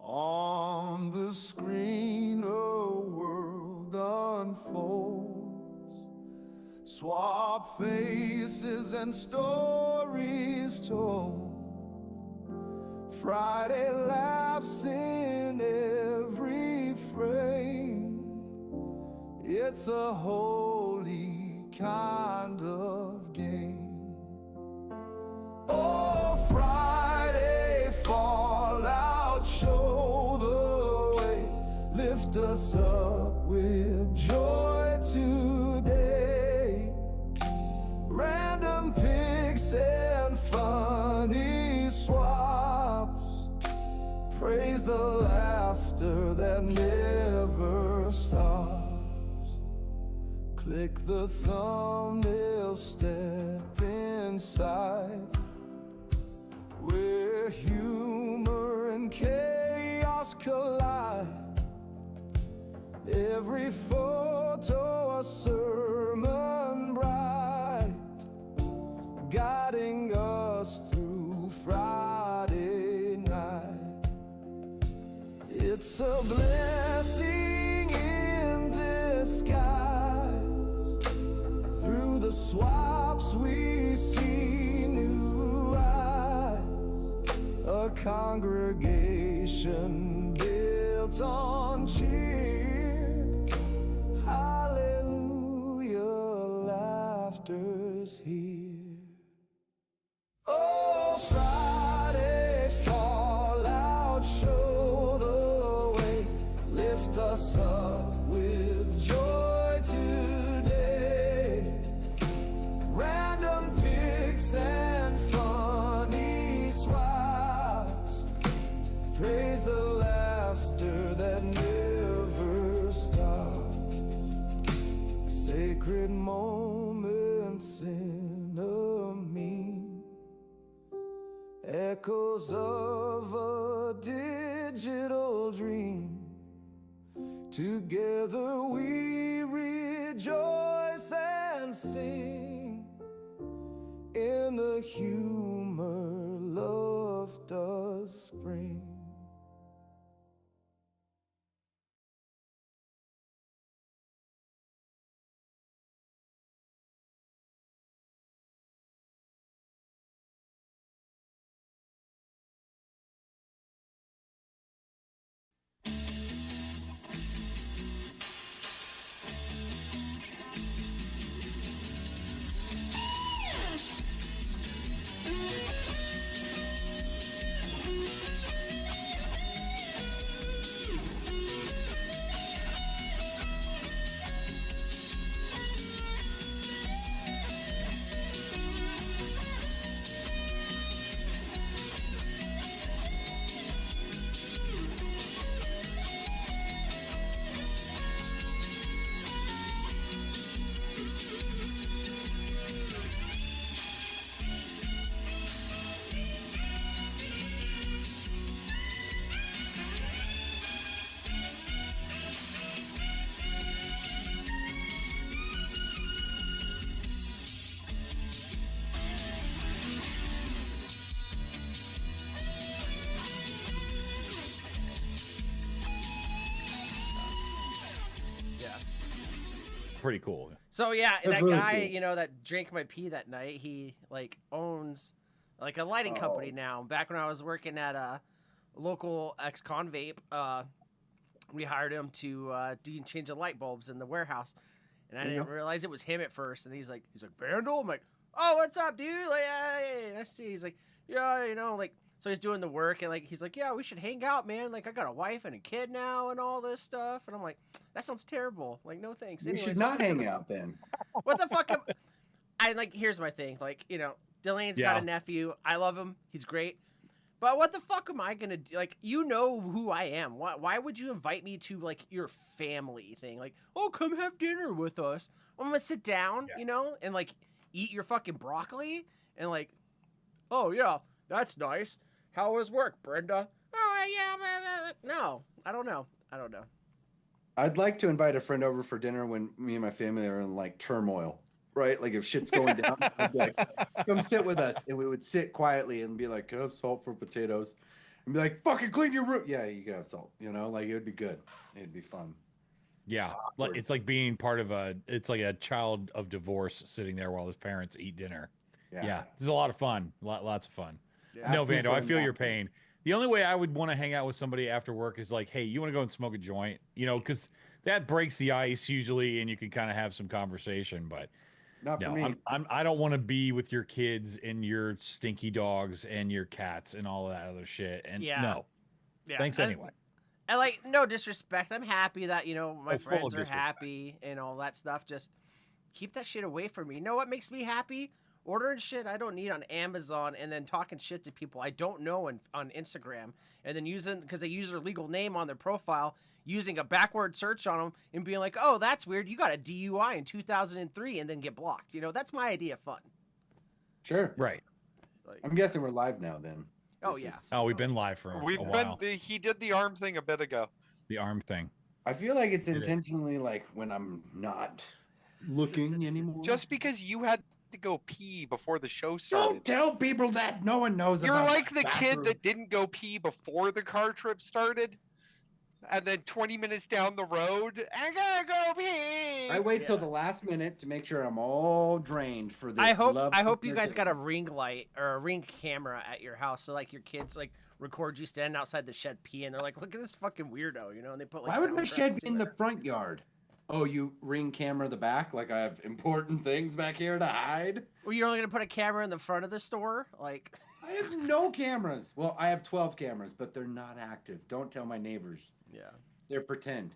On the screen, a world unfolds. Swap faces and stories told. Friday laughs in every frame. It's a holy kind of game. Oh, Friday Fallout, show the way. Lift us up with joy today. Random picks and funny swaps. Praise the laughter that never stops. Click the thumbnail, step inside, where humor and chaos collide. Every photo a sermon bright, guiding us through Friday night. It's a blessing in disguise. Through the swaps we see new eyes. A congregation built on cheer. Hallelujah, laughter's here. Oh, Friday Fallout, show the way. Lift us up with joy today. Random picks and funny swaps. Praise the laughter that never stops. Sacred moments in a meme. Echoes of a digital dream. Together we rejoice and sing. In the humor love does spring. Pretty cool. So yeah, and That's that really guy, cool. you know, that drank my pee that night, he like owns like a lighting company now. Back when I was working at a local ex-con vape, we hired him to change the light bulbs in the warehouse, and I didn't realize it was him at first. And he's like Vandal. I'm like, oh, what's up, dude? Like, hey, nice to see you. He's like, yeah, you know, like. So he's doing the work, and like he's like, yeah, we should hang out, man. Like I got a wife and a kid now, and all this stuff. And I'm like, that sounds terrible. Like no thanks. We Anyways, should not hang out then. what the fuck? I like. Here's my thing. Like you know, Delane's got a nephew. I love him. He's great. But what the fuck am I gonna do? Like, you know who I am. Why would you invite me to like your family thing? Like, oh, come have dinner with us. I'm gonna sit down, you know, and like eat your fucking broccoli and like, oh yeah, that's nice. How was work, Brenda? Oh yeah, no, I don't know. I'd like to invite a friend over for dinner when me and my family are in like turmoil, right? Like if shit's going down, I'd be like, come sit with us. And we would sit quietly and be like, oh, salt for potatoes. and be like, "Fucking clean your room." Yeah, you can have salt. You know, like it would be good. It'd be fun. Yeah, Awkward. it's like being part of it's like a child of divorce sitting there while his parents eat dinner. Yeah, it's a lot of fun. Lots of fun. Yeah. No, Ask me Vando, for I a feel your napkin. pain. The only way I would want to hang out with somebody after work is like, hey, you want to go and smoke a joint? You know, because that breaks the ice usually, and you can kind of have some conversation. But Not for no, me. I don't want to be with your kids and your stinky dogs and your cats and all that other shit. And Yeah. no, Yeah. thanks anyway. And like, no disrespect. I'm happy that, my Oh, full of friends are disrespect. happy and all that stuff. Just keep that shit away from me. You know what makes me happy? Ordering shit I don't need on Amazon and then talking shit to people I don't know on Instagram and then using, because they use their legal name on their profile, using a backward search on them and being like, oh, that's weird. You got a DUI in 2003 and then get blocked. That's my idea of fun. Sure. Right. Like, I'm guessing we're live now. Then. oh, This yeah. is- Oh, we've been live for We've a been. while. He did the arm thing a bit ago. The arm thing. I feel like it's Did it. intentionally like when I'm not looking anymore. Just because you had to go pee before the show started. don't tell people that. No one knows. You're about like my the kid bathroom. that didn't go pee before the car trip started. And then 20 minutes down the road, I gotta go pee. I wait till Yeah. the last minute to make sure I'm all drained for this. I hope lovely you guys got a birthday. ring light or a ring camera at your house, so like your kids like record you standing outside the shed peeing. They're like, look at this fucking weirdo, and they put like. Why would my sound shed traps be in the there. front yard? Oh, you ring camera the back? Like I have important things back here to hide? Well, you're only gonna put a camera in the front of the store, like. I have no cameras. Well, I have 12 cameras, but they're not active. Don't tell my neighbors. Yeah. They're pretend.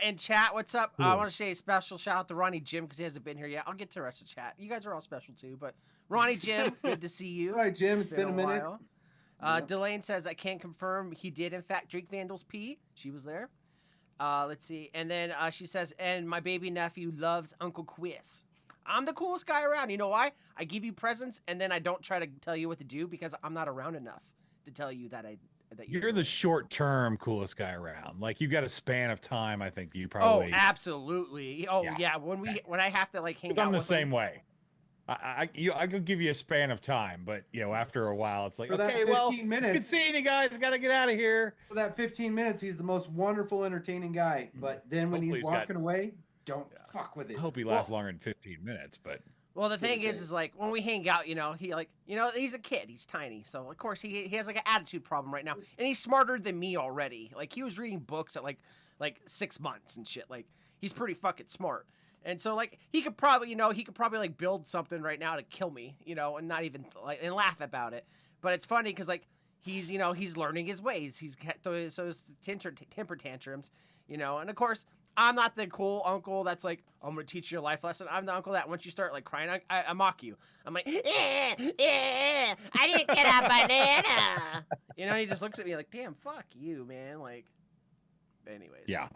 In chat, what's up? I Cool. want to say a special shout out to Ronnie Jim because he hasn't been here yet. I'll get to the rest of the chat. You guys are all special too, but Ronnie Jim, good to see you. All right, Jim, it's been a minute. while. Yeah. Delane says I can confirm he did in fact drink Vandal's pee. She was there. Let's see, and then she says, and my baby nephew loves Uncle Quiz. I'm the coolest guy around. You know why? I give you presents and then I don't try to tell you what to do because I'm not around enough to tell you that You're the short-term coolest guy around. Like you got a span of time. I think you Oh, probably. absolutely. Oh, Yeah. yeah. When I have to like hang 'Cause out I'm the with same him, way. I could give you a span of time, but after a while, it's like, For that okay, well, 15 it's good minutes. seeing you guys. Got to get out of here. For that 15 minutes, he's the most wonderful, entertaining guy. But then when Hopefully he's he's got- walking away, don't fuck with I it. hope he lasts longer than 15 minutes, but Well, the Give or thing is take. like when we hang out, he like, he's a kid, he's tiny, so of course he has like an attitude problem right now, and he's smarter than me already. Like he was reading books at like 6 months and shit. Like he's pretty fucking smart, and so like he could probably like build something right now to kill me, and not even like and laugh about it. But it's funny because like he's he's learning his ways. He's so his temper tantrums, and of course. I'm not the cool uncle that's like, I'm gonna teach you a life lesson. I'm the uncle that once you start like crying, I mock you. I'm like, I didn't get a banana. He just looks at me like, damn, fuck you, man. Like, anyways. yeah.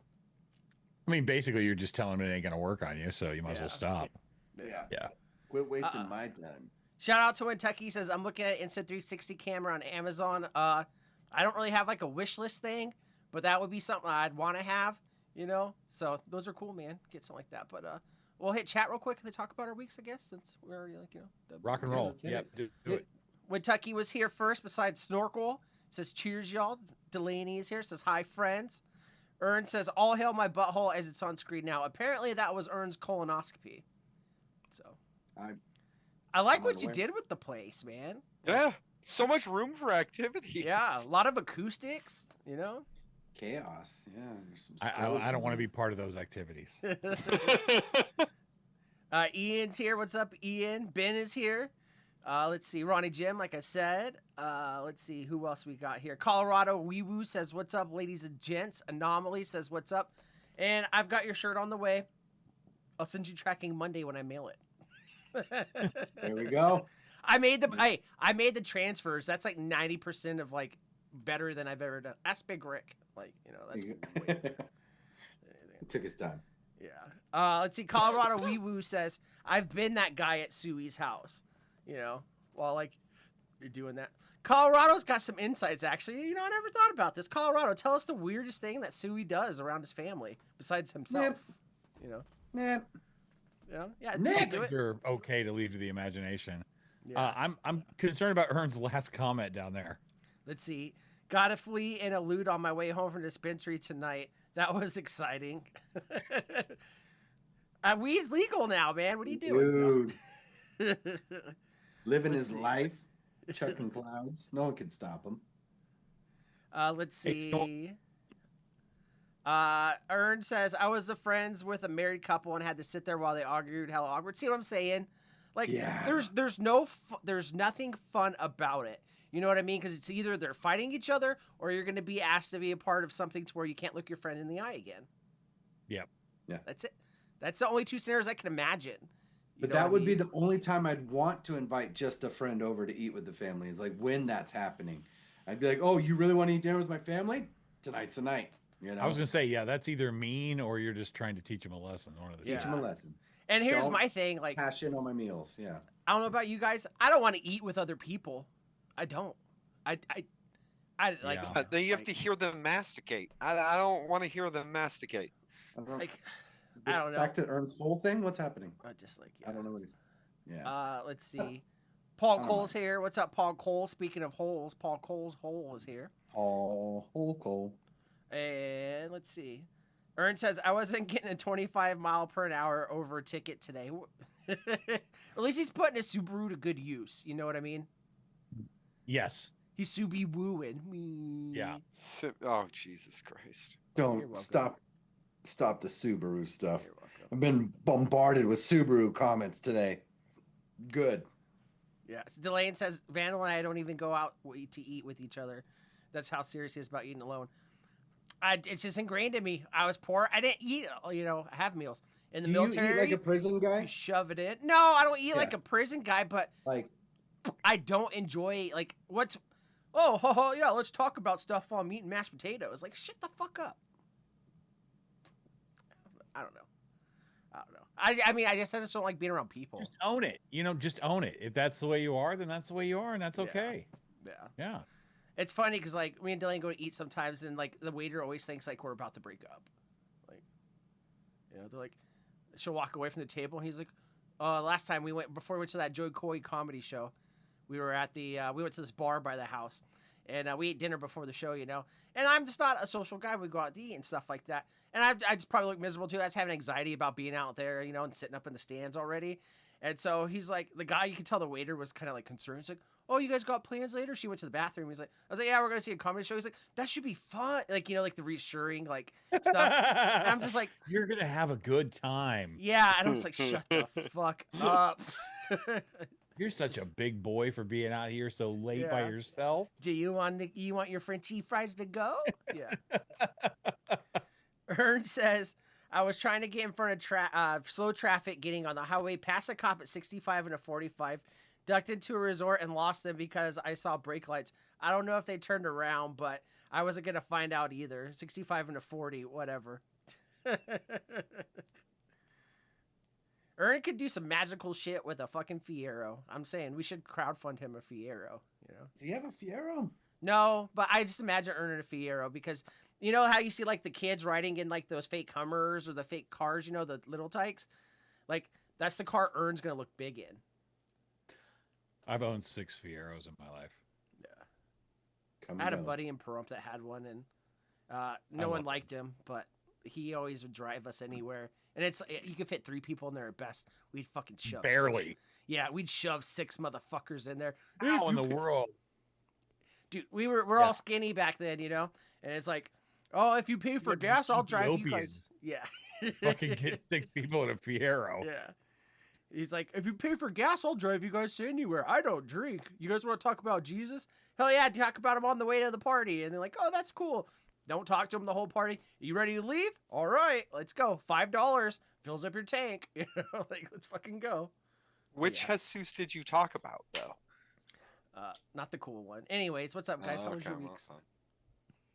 I mean, basically, you're just telling him it ain't gonna work on you, so you might as Yeah. well stop. Yeah. Yeah. Quit wasting Uh-uh. my time. Shout out to Kentucky. He says, I'm looking at Instant 360 camera on Amazon. I don't really have like a wish list thing, but that would be something I'd want to have, So those are cool, man. Get something like that. But we'll hit chat real quick and then talk about our weeks, I guess, since we're already like, the Rock and Yeah, roll. let's hit Yep. it. Do it. When Tucky was here first, besides Snorkel, says cheers, y'all. Delaney is here, says hi, friends. Ern says all hail my butthole as it's on screen now. Apparently, that was Ern's colonoscopy. So I like I'm what you unaware. did with the place, man. Yeah. So much room for activity. Yeah, a lot of acoustics. Chaos. Yeah. There's some I skulls don't in want to there. be part of those activities. Ian's here. What's up, Ian? Ben is here. Let's see. Ronnie Jim, like I said. Let's see. Who else we got here? Colorado Wee Woo says, what's up, ladies and gents? Anomaly says, what's up? And I've got your shirt on the way. I'll send you tracking Monday when I mail it. There we go. I made the transfers. That's like 90% of like better than I've ever done. Ask Big Rick. Like, that's it took his time. yeah. Let's see. Colorado Wee Woo says, I've been that guy at Sui's house. While like you're doing that. Colorado's got some insights actually. I never thought about this. Colorado, tell us the weirdest thing that Sui does around his family besides himself. Nah. Yeah. Next. do it. They're okay to leave to the imagination. Yeah. I'm concerned about Ern's last comment down there. Let's see. Got a flea and a loot on my way home from dispensary tonight. That was exciting. Weed's legal now, man. What are you doing? Dude, living Let's his see. life, chucking clouds. No one can stop him. Let's Hey, so- see. Ern says, I was friends with a married couple and had to sit there while they argued. Hella awkward. See what I'm saying? Like, Yeah. there's nothing fun about it. You know what I mean? Because it's either they're fighting each other or you're going to be asked to be a part of something to where you can't look your friend in the eye again. Yep. Yeah. That's it. That's the only two scenarios I can imagine. You But know what I that would be mean? the only time I'd want to invite just a friend over to eat with the family. Is like when that's happening. I'd be like, oh, you really want to eat dinner with my family? Tonight's the night. You know, I was gonna say, yeah, that's either mean or you're just trying to teach them a lesson. One of the teach two. them a lesson. And here's Don't my thing. Like, Cash in on my meals. Yeah. I don't know about you guys. I don't want to eat with other people. I don't. I like. Yeah. Then you have to hear them masticate. I don't want to hear them masticate. I don't, Like, I don't know. Back to Ern's whole thing. What's happening? I just like. I don't know what he's. Yeah. Let's see. Paul don't Cole's here. What's up, Paul Cole? Speaking of holes, Paul Cole's hole is here. Oh, whole Cole. And let's see. Ern says, I wasn't getting a 25-mile-per-hour over ticket today. At least he's putting a Subaru to good use. You know what I mean? Yes. He's Subi wooing me. Yeah. Oh, Jesus Christ. You're Don't welcome. stop the Subaru stuff. You're welcome. I've been bombarded with Subaru comments today. Good. Yeah. So Delane says, Vandal and I don't even go out to eat with each other. That's how serious he is about eating alone. It's just ingrained in me. I was poor. I didn't eat, have meals. In the Do military, you eat like a prison you guy? shove it in. No, I don't eat like Yeah. a prison guy, but Like, I don't enjoy, like, yeah, let's talk about stuff while I'm eating mashed potatoes. Like, shut the fuck up. I don't know. I mean, I just don't like being around people. Just own it. Just own it. If that's the way you are, then that's the way you are, and that's Yeah. okay. Yeah. Yeah. It's funny because, like, me and Dylan go to eat sometimes, and, like, the waiter always thinks, like, we're about to break up. Like, they're like, she'll walk away from the table, and he's like, last time before we went to that Joe Coy comedy show, we were at we went to this bar by the house, and we ate dinner before the show, and I'm just not a social guy. We go out to eat and stuff like that. And I just probably look miserable, too. I was having anxiety about being out there, and sitting up in the stands already. And so he's like, the guy, you could tell the waiter was kind of like concerned. He's like, oh, you guys got plans later? She went to the bathroom. I was like, yeah, we're going to see a comedy show. He's like, that should be fun. Like, like the reassuring, like, stuff. And I'm just like, You're gonna have a good time. yeah. And I'm just like, shut the fuck up. You're such a big boy for being out here so late by Yeah. yourself. Do you want your Frenchie fries to go? Yeah. Ern says, I was trying to get in front of slow traffic getting on the highway, past a cop at 65 and a 45, ducked into a resort and lost them because I saw brake lights. I don't know if they turned around, but I wasn't going to find out either. 65 and a 40, whatever. Ern could do some magical shit with a fucking Fiero. I'm saying we should crowdfund him a Fiero, do you have a Fiero? No, but I just imagine earning a Fiero because you know how you see like the kids riding in like those fake Hummers or the fake cars, the little tykes? Like that's the car Ern's gonna look big in. I've owned 6 Fieros in my life. I had a buddy in Pahrump that had one and no one love liked him, but he always would drive us anywhere. And you could fit 3 people in there at best. We'd fucking shove Barely. 6. Yeah, we'd shove 6 motherfuckers in there. How in the world? Dude, we're Yeah. all skinny back then, And it's like, oh, if you pay for You're gas, I'll drive you guys. Ethiopian. Yeah. Fucking get 6 people in a Fiero. Yeah. He's like, if you pay for gas, I'll drive you guys to anywhere. I don't drink. You guys want to talk about Jesus? Hell yeah, talk about him on the way to the party. And they're like, oh, that's cool. Don't talk to him the whole party. You ready to leave? All right, let's go. $5 fills up your tank. Like, let's fucking go. Which Yeah. Jesus did you talk about, though? Not the cool one. Anyways, what's up, guys? How was Okay, your well, weeks? fine.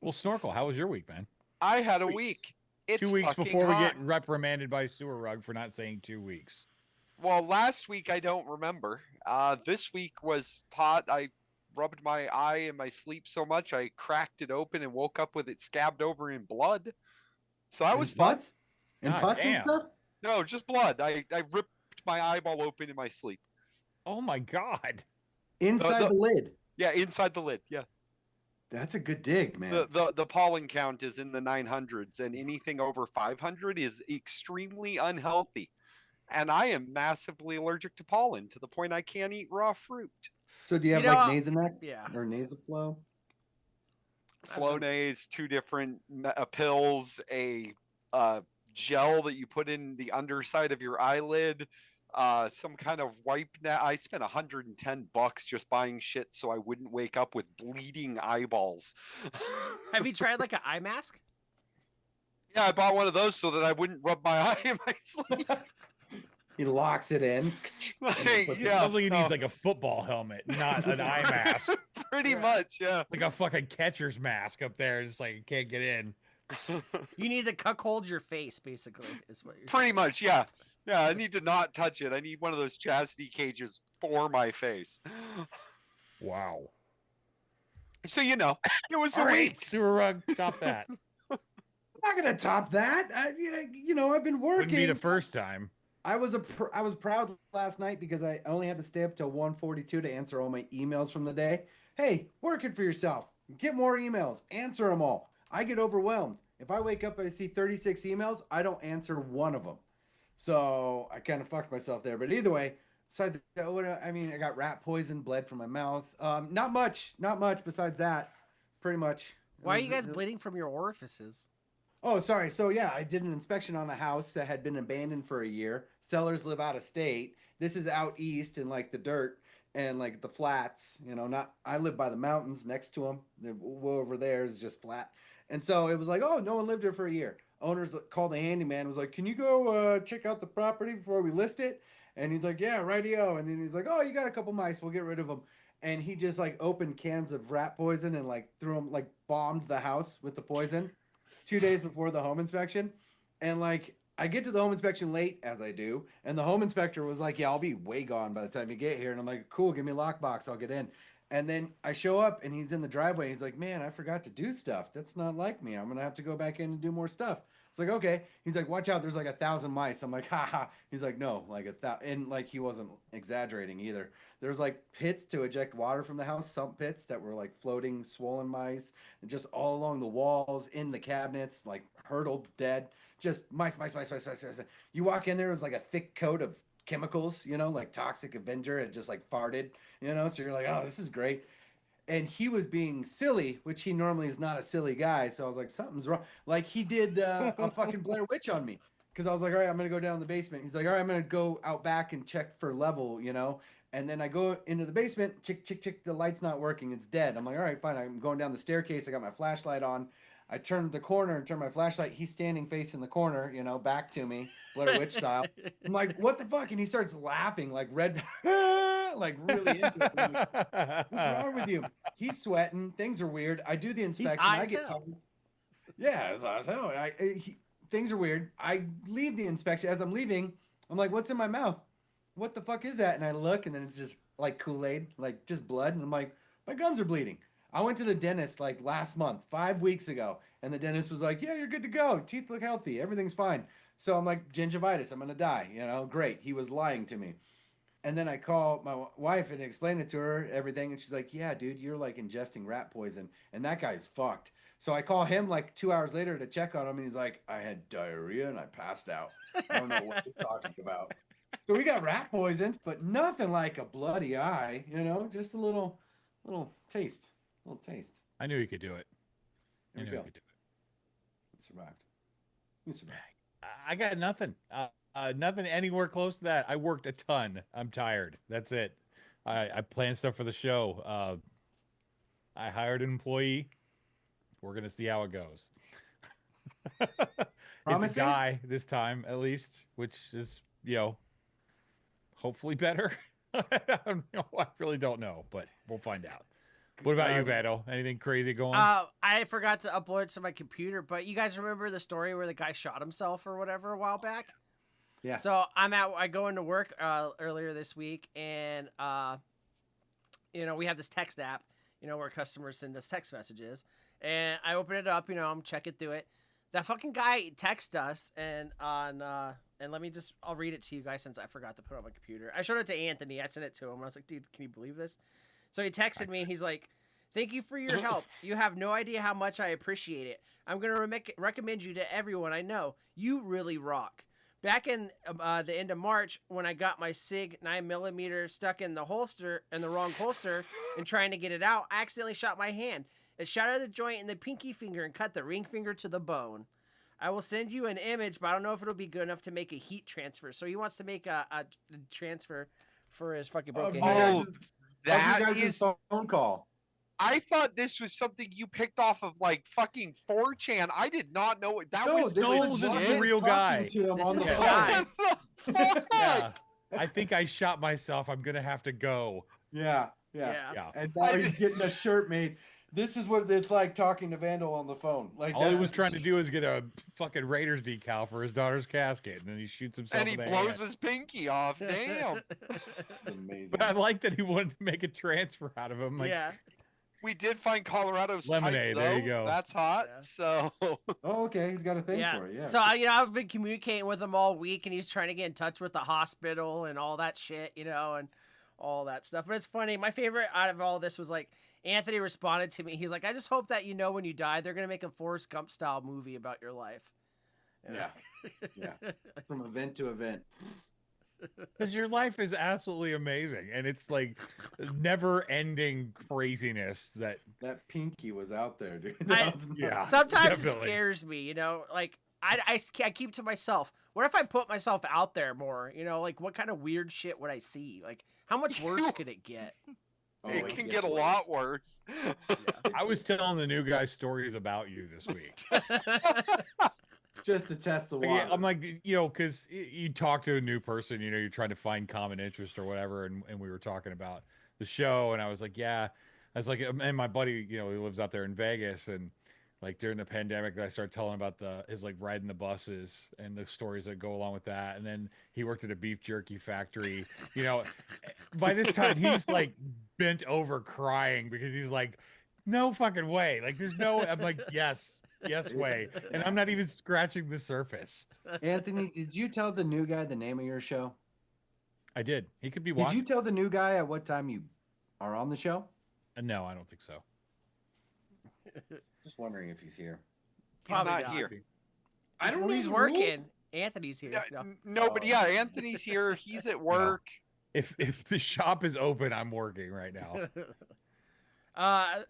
Well, Snorkel, how was your week, man? I had a Weeks. week. It's 2 weeks fucking before we hot. get reprimanded by Sewer Rug for not saying 2 weeks. Well, last week I don't remember. This week was hot. I rubbed my eye in my sleep so much I cracked it open and woke up with it scabbed over in blood. So that was fun. What? And God pus and damn. stuff? No, just blood. I ripped my eyeball open in my sleep. Oh my God. Inside the- the lid. Yeah, inside the lid. Yeah. That's a good dig, man. The pollen count is in the 900s, and anything over 500 is extremely unhealthy. And I am massively allergic to pollen to the point I can't eat raw fruit. So do you have You know, like Nasonex yeah. or Nasoflow? Flonase, 2 different pills, a gel that you put in the underside of your eyelid, some kind of wipe. Now I spent $110 just buying shit so I wouldn't wake up with bleeding eyeballs. Have you tried like an eye mask? Yeah, I bought one of those so that I wouldn't rub my eye in my sleep. He locks it in. Yeah, Sounds like he needs like a football helmet, not an eye mask. Pretty much, yeah. Like a fucking catcher's mask up there, just like you can't get in. You need to cuckold your face, basically, is what you're Pretty much, yeah. Yeah, I need to not touch it. I need one of those chastity cages for my face. Wow. So, you know, it was a All right, week. sewer rug, stop that. I'm not gonna top that. I've been working. Wouldn't be the first time. I was proud last night because I only had to stay up till 1:42 to answer all my emails from the day. Hey, working for yourself. Get more emails. Answer them all. I get overwhelmed. If I wake up and I see 36 emails, I don't answer one of them. So I kind of fucked myself there. But either way, besides that, I got rat poison, bled from my mouth. Not much besides that. Pretty much. Why are you guys bleeding from your orifices? Oh, sorry. So yeah, I did an inspection on a house that had been abandoned for a year. Sellers live out of state. This is out east in like the dirt and like the flats. I live by the mountains next to them. The over there is just flat. And so it was like, oh, no one lived here for a year. Owners called the handyman, was like, can you go check out the property before we list it? And he's like, yeah, rightio. And then he's like, oh, you got a couple mice. We'll get rid of them. And he just like opened cans of rat poison and like threw them, like bombed the house with the poison 2 days before the home inspection. And like, I get to the home inspection late, as I do. And the home inspector was like, yeah, I'll be way gone by the time you get here. And I'm like, cool, give me a lockbox. I'll get in. And then I show up and he's in the driveway. He's like, man, I forgot to do stuff. That's not like me. I'm going to have to go back in and do more stuff. It's like, okay. He's like, watch out. There's like 1,000 mice. I'm like, haha. He's like, no, like 1,000. And like, he wasn't exaggerating either. There's like pits to eject water from the house, sump pits that were like floating, swollen mice, and just all along the walls, in the cabinets, like hurtled, dead. Just mice. You walk in there, it was like a thick coat of chemicals, like Toxic Avenger had just like farted, so you're like, oh, this is great. And he was being silly, which he normally is not a silly guy. So I was like, something's wrong. Like he did a fucking Blair Witch on me. Because I was like, all right, I'm going to go down in the basement. He's like, all right, I'm going to go out back and check for level, And then I go into the basement, chick, the light's not working. It's dead. I'm like, all right, fine. I'm going down the staircase. I got my flashlight on. I turned the corner and turned my flashlight. He's standing facing the corner, back to me, Blair Witch style. I'm like, what the fuck? And he starts laughing like red, like really into it. I'm like, what's wrong with you? He's sweating. Things are weird. I do the inspection. I get covered. Yeah, it's awesome. Things are weird. I leave the inspection. As I'm leaving, I'm like, what's in my mouth? What the fuck is that? And I look, and then it's just like Kool-Aid, like just blood. And I'm like, my gums are bleeding. I went to the dentist like last month, 5 weeks ago, and the dentist was like, yeah, you're good to go. Teeth look healthy. Everything's fine. So I'm like, gingivitis. I'm going to die. Great. He was lying to me. And then I call my wife and explain it to her, everything. And she's like, yeah, dude, you're like ingesting rat poison. And that guy's fucked. So I call him like 2 hours later to check on him. And he's like, I had diarrhea and I passed out. I don't know what you're talking about. So we got rat poison, but nothing like a bloody eye, just a little taste. A little taste. I knew you could do it. There we go. You could do it. We survived. I got nothing. Nothing anywhere close to that. I worked a ton. I'm tired. That's it. I planned stuff for the show. I hired an employee. We're gonna see how it goes. It's a guy this time, at least, which is hopefully better. I don't know. I really don't know, but we'll find out. What about you, Beto? Anything crazy going on? I forgot to upload it to my computer, but you guys remember the story where the guy shot himself or whatever a while back? Yeah. So I go into work earlier this week, and we have this text app, where customers send us text messages, and I open it up, I'm checking through it. That fucking guy texted us, and I'll read it to you guys since I forgot to put it on my computer. I showed it to Anthony. I sent it to him. I was like, dude, can you believe this? So he texted me. He's like, Thank you for your help. You have no idea how much I appreciate it. I'm going to recommend you to everyone I know. You really rock. Back in the end of March, when I got my SIG 9mm stuck in the holster, in the wrong holster, and trying to get it out, I accidentally shot my hand. It shattered the joint in the pinky finger and cut the ring finger to the bone. I will send you an image, but I don't know if it'll be good enough to make a heat transfer. So he wants to make a transfer for his fucking broken hand. Oh, that How's your is. guys' phone call. I thought this was something you picked off of like fucking 4chan. I did not know that was this no, was this is legit the real guy. talking to him This on is the the phone. guy. What the fuck? Yeah. I think I shot myself. I'm gonna have to go. Yeah. Yeah. And now he's getting a shirt made. This is what it's like talking to Vandal on the phone. Like All he that's was what trying to do is get a fucking Raiders decal for his daughter's casket, and then he shoots himself. And he in the blows hand. his pinky off. Damn. Amazing. But I like that he wanted to make a transfer out of him. Like, Yeah. We did find Colorado's Lemonade, type, there you though. go. That's hot. Yeah. So Oh, okay. He's got a thing Yeah. for it. Yeah. So I've been communicating with him all week, and he's trying to get in touch with the hospital and all that shit, and all that stuff. But it's funny. My favorite out of all this was like Anthony responded to me. He's like, "I just hope that when you die, they're gonna make a Forrest Gump style movie about your life." Yeah. From event to event. because your life is absolutely amazing, and it's like never-ending craziness. That That pinky was out there, dude. I- That was nuts. Yeah. Sometimes definitely. it scares me, like I keep to myself. What if I put myself out there more? Like what kind of weird shit would I see? Like how much worse could it get? Oh, it can gets get a worse. lot worse. I was telling the new guy stories about you this week. Just to test the Like, water. I'm like, because you talk to a new person, you're trying to find common interest or whatever, and we were talking about the show, and I was like, yeah, I was like, and my buddy, he lives out there in Vegas, and like during the pandemic, I started telling about his like riding the buses and the stories that go along with that, and then he worked at a beef jerky factory. By this time, he's like bent over crying because he's like, no fucking way, like there's no. I'm like, yes way, and I'm not even scratching the surface. Anthony, did you tell the new guy the name of your show? I did. He could be Did watching. you tell the new guy at what time you are on the show? No, I don't think so. Just wondering if he's here. He's Probably not not. here. I don't know He's the working. Anthony's here. Yeah, No. no, but yeah, Anthony's here. He's at work. If the shop is open, I'm working right now.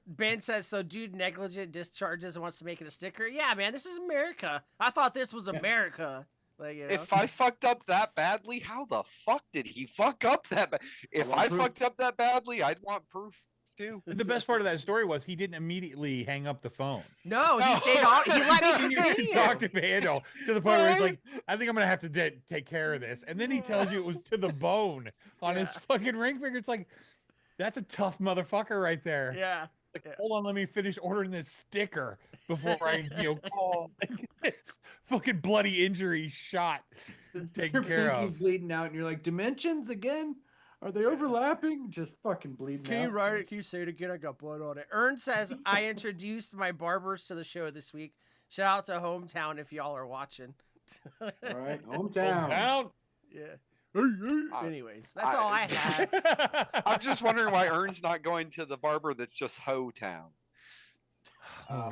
Ben says, so dude negligent discharges and wants to make it a sticker. Yeah, man, this is America. I thought this was America. Like, If I fucked up that badly, how the fuck did he fuck up that bad? If want I proof. fucked up that badly, I'd want proof too. The best part of that story was he didn't immediately hang up the phone. No, he stayed on. He let me You continue. talked to Vandal to the point where he's like, I think I'm gonna have to take care of this, and then he tells you it was to the bone on his fucking ring finger. It's like, that's a tough motherfucker right there. Yeah. Like, hold on, let me finish ordering this sticker before I call this fucking bloody injury shot taken Your care pinky's of. bleeding out, and you're like, dimensions again? Are they overlapping? Just fucking bleeding Can out. you write it? Can you say it again? I got blood on it. Ern says, I introduced my barbers to the show this week. Shout out to Hometown if y'all are watching. All right, hometown. Hometown. Yeah. Anyways, that's all I have. I'm just wondering why Ern's not going to the barber that's just Ho Town.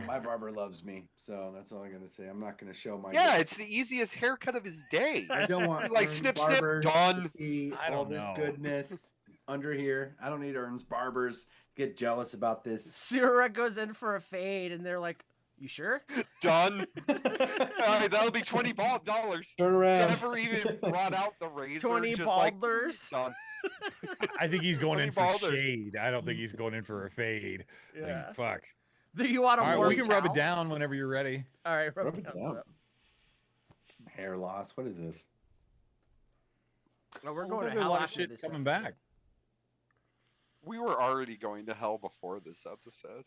My barber loves me, so that's all I'm gonna say. I'm not gonna show my. Yeah, it's the easiest haircut of his day. I don't want Like, Ern's snip, snip, barber done. to see I all don't this know. goodness under here. I don't need Ern's barbers get jealous about this. Sura goes in for a fade, and they're like, you sure? Done. All right, that'll be $20. Turn around. Never even brought out the razor. 20 just like, balders. done. I think he's going in for 20 balders. shade. I don't think he's going in for a fade. Like, Yeah. fuck. Do you want a All right, warm we can rub it towel? down whenever you're ready. All right, rub, Rub it it down. down. Hair loss. What is this? No, we're Well, going there's to a hell lot of after shit this coming episode. back. We were already going to hell before this episode.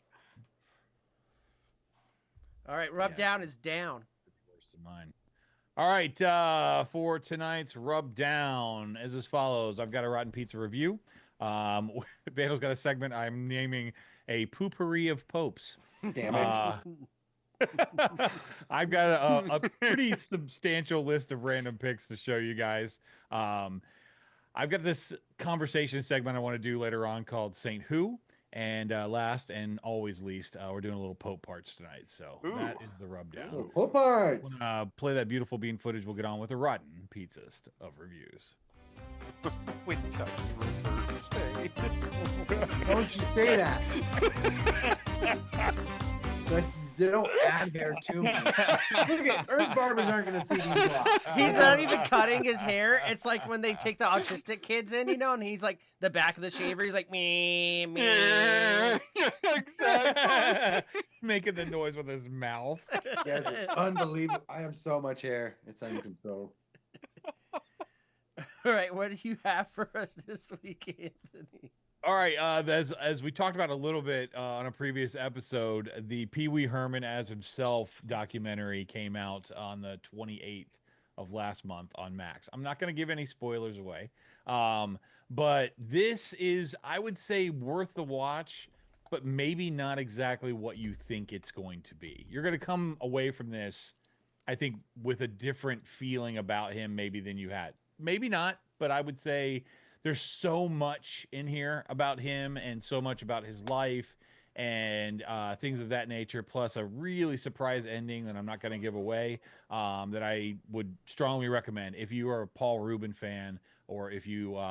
All right, rub Yeah. down is down. Worse than mine. All right, for tonight's rub down is as follows. I've got a Rotten Pizza review. Vandal's got a segment I'm naming a poopery of popes. Damn it. I've got a pretty substantial list of random picks to show you guys. I've got this conversation segment I want to do later on called Saint Who, And last and always least, we're doing a little Pope parts tonight. So that Ooh. is the rub down. Oh, Pope parts. When play that beautiful bean footage, we'll get on with a rotten pizzast of reviews. When Tucky reverse fade. Don't you say that. They don't add hair to me. Look at Earth barbers aren't gonna see these blocks. He's not even cutting his hair. It's like when they take the autistic kids in, and he's like the back of the shaver. He's like me. Yeah, exactly. Making the noise with his mouth. Guys are unbelievable. I have so much hair. It's uncontrolled. All right, what do you have for us this week, Anthony? All right, as we talked about a little bit on a previous episode, the Pee Wee Herman as himself documentary came out on the 28th of last month on Max. I'm not going to give any spoilers away, but this is, I would say, worth the watch, but maybe not exactly what you think it's going to be. You're going to come away from this, I think, with a different feeling about him maybe than you had. Maybe not, but I would say there's so much in here about him and so much about his life and things of that nature, plus a really surprise ending that I'm not going to give away, that I would strongly recommend if you are a Paul Rubin fan, or if you,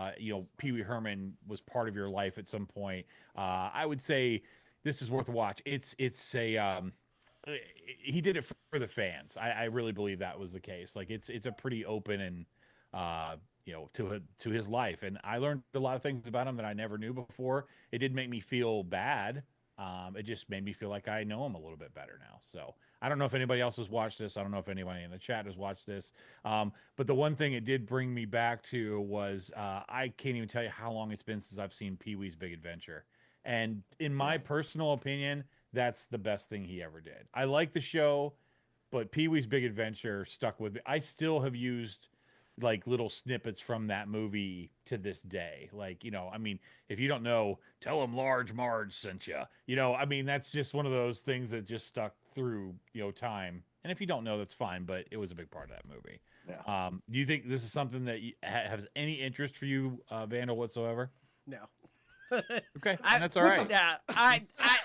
Pee Wee Herman was part of your life at some point. I would say this is worth a watch. It's a, he did it for the fans. I really believe that was the case. Like it's a pretty open and, to his life. And I learned a lot of things about him that I never knew before. It didn't make me feel bad. It just made me feel like I know him a little bit better now. So I don't know if anybody else has watched this. I don't know if anybody in the chat has watched this. But the one thing it did bring me back to was I can't even tell you how long it's been since I've seen Pee-wee's Big Adventure. And in my personal opinion, that's the best thing he ever did. I like the show, but Pee-wee's Big Adventure stuck with me. I still have used like little snippets from that movie to this day. Like, if you don't know, tell them Large Marge sent you. That's just one of those things that just stuck through, time. And if you don't know, that's fine, but it was a big part of that movie. Yeah. Do you think this is something that has any interest for you, Vandal, whatsoever? No. Okay, that's all right. Yeah, the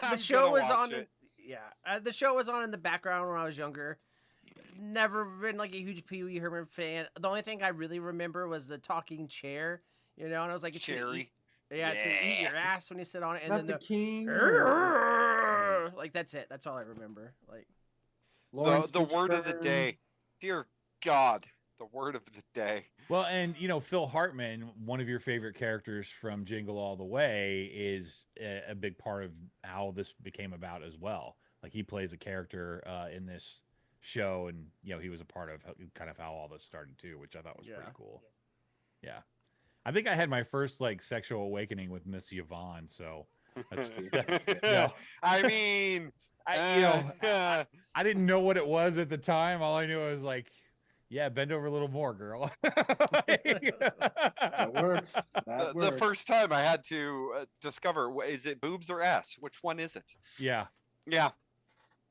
I'm show gonna was watch on. it. The show was on in the background when I was younger. Never been like a huge Pee Wee Herman fan. The only thing I really remember was the talking chair, and I was like, it's gonna Cherry. it's gonna eat your ass when you sit on it, and Not then the king. like that's it. That's all I remember. Like The word of the day. Dear God, the word of the day. Well, and Phil Hartman, one of your favorite characters from Jingle All the Way, is a big part of how this became about as well. Like he plays a character in this show, and he was a part of kind of how all this started too, which I thought was pretty cool. Yeah, I think I had my first like sexual awakening with Miss Yvonne. So that's, I mean, I didn't know what it was at the time. All I knew was like, yeah, bend over a little more, girl. That works. That the works. first time I had to discover, is it boobs or ass? Which one is it? Yeah, Yeah,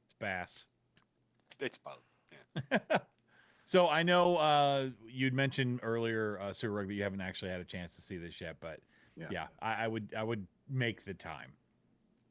it's bass. it's both. So I know you'd mentioned earlier, Sir Rug, that you haven't actually had a chance to see this yet, but yeah, I would make the time.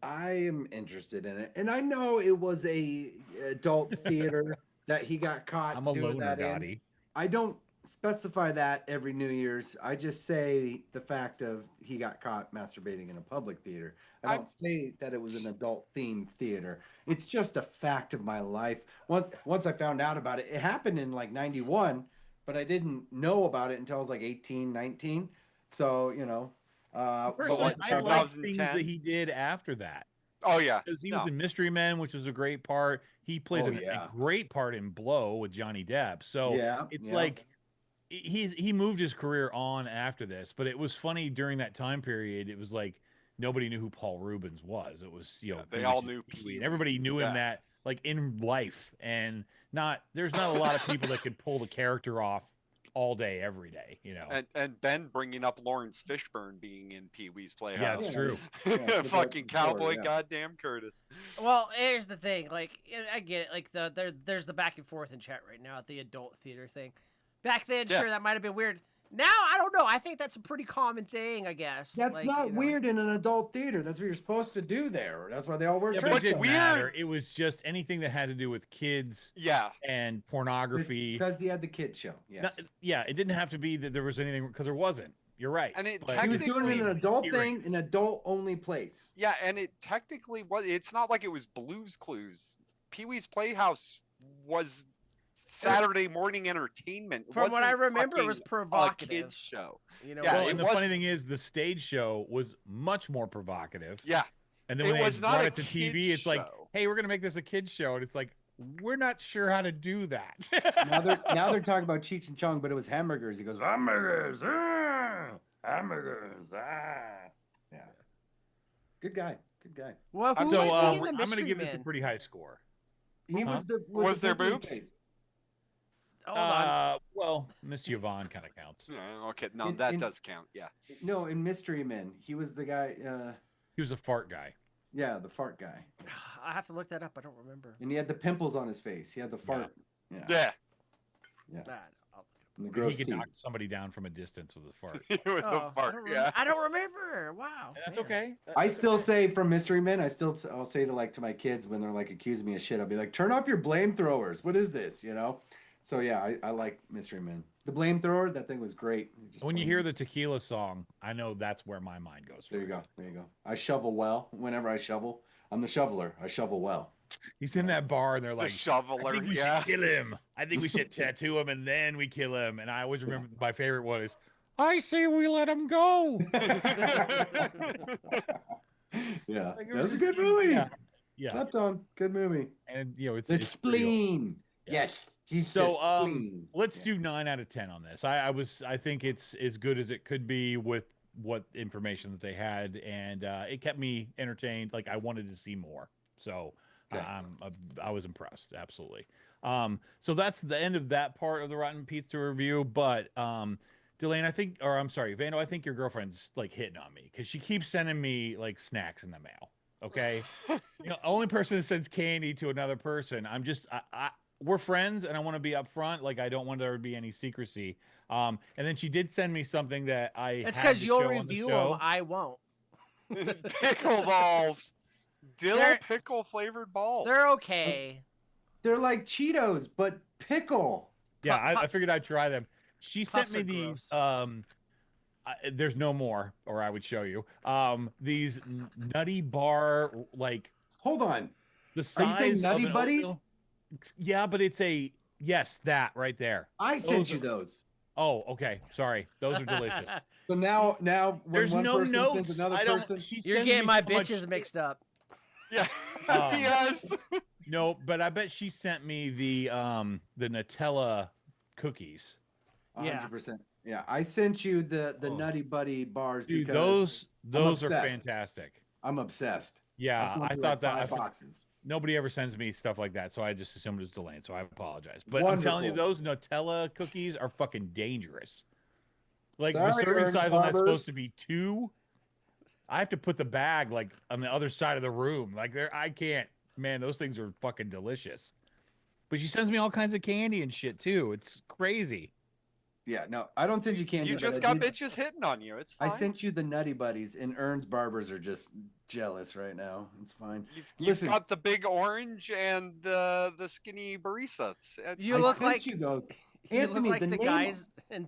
I am interested in it, and I know it was a adult theater that he got caught. I'm a doing loner, that in. Dottie. I don't specify that every New Year's. I just say the fact of he got caught masturbating in a public theater. I don't say that it was an adult themed theater. It's just a fact of my life. Once I found out about it, it happened in like 91, but I didn't know about it until I was like 18, 19. So, Personally, what, I like things 2010? that he did after that. Oh yeah, Because he was in Mystery Men, which was a great part. He plays Oh, a yeah. great part in Blow with Johnny Depp. So it's yeah. like he moved his career on after this. But it was funny during that time period. It was like nobody knew who Paul Rubens was. It was they it all was knew Pee-wee, Pee-wee. and everybody knew him Yeah. that like in life, and there's not a lot of people that could pull the character off all day, every day. And Ben bringing up Lawrence Fishburne being in Pee Wee's Playhouse. Yeah, it's true. Yeah, Fucking before, cowboy, yeah. goddamn Curtis. Well, here's the thing. Like, I get it. Like, there's the back and forth in chat right now at the adult theater thing. Back then, Yeah. sure, that might have been weird. Now I don't know. I think that's a pretty common thing. I guess That's like, not you know. weird in an adult theater. That's what you're supposed to do there. That's why they all wear Yeah, but it What's didn't trench coats. weird- matter. It was just anything that had to do with kids Yeah. and pornography. Because he had the kid show. Yes. Yeah, it didn't have to be that there was anything because there wasn't. You're right. And it But He was doing it in an technically- adult Hearing. thing, an adult only place. Yeah, and it technically was. It's not like it was Blue's Clues. Pee Wee's Playhouse was Saturday morning entertainment. It From what I wasn't remember, it was fucking provocative. A kids show. You know, Yeah, well, what? it and the was- funny thing is, the stage show was much more provocative. Yeah, And then it when they was not brought a it to TV, kid's it's like, show. hey, we're gonna make this a kids show, and it's like, we're not sure how to do that. Now they're talking about Cheech and Chong, but it was hamburgers. He goes, hamburgers, hamburgers, yeah. Good guy, good guy. Well, who so was he in the I'm gonna Mystery give this a Men? pretty high score. He Huh? was the Was the there baby boobs? face. Hold on. Well, Miss Yvonne kind of counts. Yeah, okay, no, In- that in- does count. Yeah, No, in Mystery Men, he was the guy. He was a fart guy. Yeah, the fart guy, I have to look that up. I don't remember. and he had the pimples on his face. He had the fart. Yeah, yeah. Nah, I'll- and the He gross could teeth. knock somebody down from a distance with a fart. With Oh, the I fart, don't yeah. I don't remember. Wow. That's man. okay. I That's still okay. say from Mystery Men, I'll say to my kids when they're like accusing me of shit, I'll be like, turn off your blame throwers. What is this? You know? So yeah, I like Mystery Men. The blame thrower, that thing was great. It just When you blamed- hear the tequila song, I know that's where my mind goes. There you first. go. There you go. I shovel well. Whenever I shovel, I'm the shoveler. I shovel well. He's in that bar, and they're The like, I shoveler, think we yeah. should kill him. I think we should tattoo him and then we kill him. And I always remember my favorite one is, I say we let him go. Yeah, Like, it that was was a just- good movie. Yeah. Yeah. Slept on. Good movie. And it's The it's pretty old. spleen. Yeah. Yes. He's So the spleen. let's Yeah. do 9 out of 10 on this. I think it's as good as it could be with what information that they had, and it kept me entertained. Like I wanted to see more. So Okay. I was impressed. Absolutely. So that's the end of that part of the Rotten Pizza review. But Delane, I'm sorry, Vando, I think your girlfriend's like hitting on me because she keeps sending me like snacks in the mail. Okay. Only person that sends candy to another person. We're friends and I want to be upfront. Like I don't want there to be any secrecy. And then she did send me something that I It's had because to you'll show on the review show. them. I won't. Pickle balls. Dill They're- pickle flavored balls. They're okay. They're like Cheetos, but pickle. Yeah, Pu- I figured I'd try them. She sent Puffs me are these. gross. There's no more, or I would show you. These nutty bar, like Hold on. the Are you saying size Nutty of an Buddies? oatmeal. Yeah, but it's that right there. I sent Those you are- those. Oh, okay. Sorry, those are delicious. So now when There's one no person notes. sends another I don't. person, She You're sends getting me my so much bitches shit. mixed up. Yeah. Um, yes. No, but I bet she sent me the Nutella cookies. 100%. Yeah, I sent you the Oh. Nutty Buddy bars Dude, because those are obsessed. fantastic. I'm obsessed. Yeah, I've gone I through, thought like, that 5 boxes. nobody ever sends me stuff like that, so I just assumed it was Delane. So I apologize. But I'm telling you, Wonderful. those Nutella cookies are fucking dangerous. Like Sorry, the serving Ern size on that's Barbers. supposed to be 2. I have to put the bag like on the other side of the room. Like I can't. Man, those things are fucking delicious. But she sends me all kinds of candy and shit too. It's crazy. Yeah, no, I don't send you candy. You but just I got did- bitches hitting on you. It's I fine. sent you the Nutty Buddies, and Ern's Barbers are just jealous right now. It's fine. You've Listen. got the big orange and the skinny baristas. You I look sent like- you those. You Anthony, look like the the name- guys in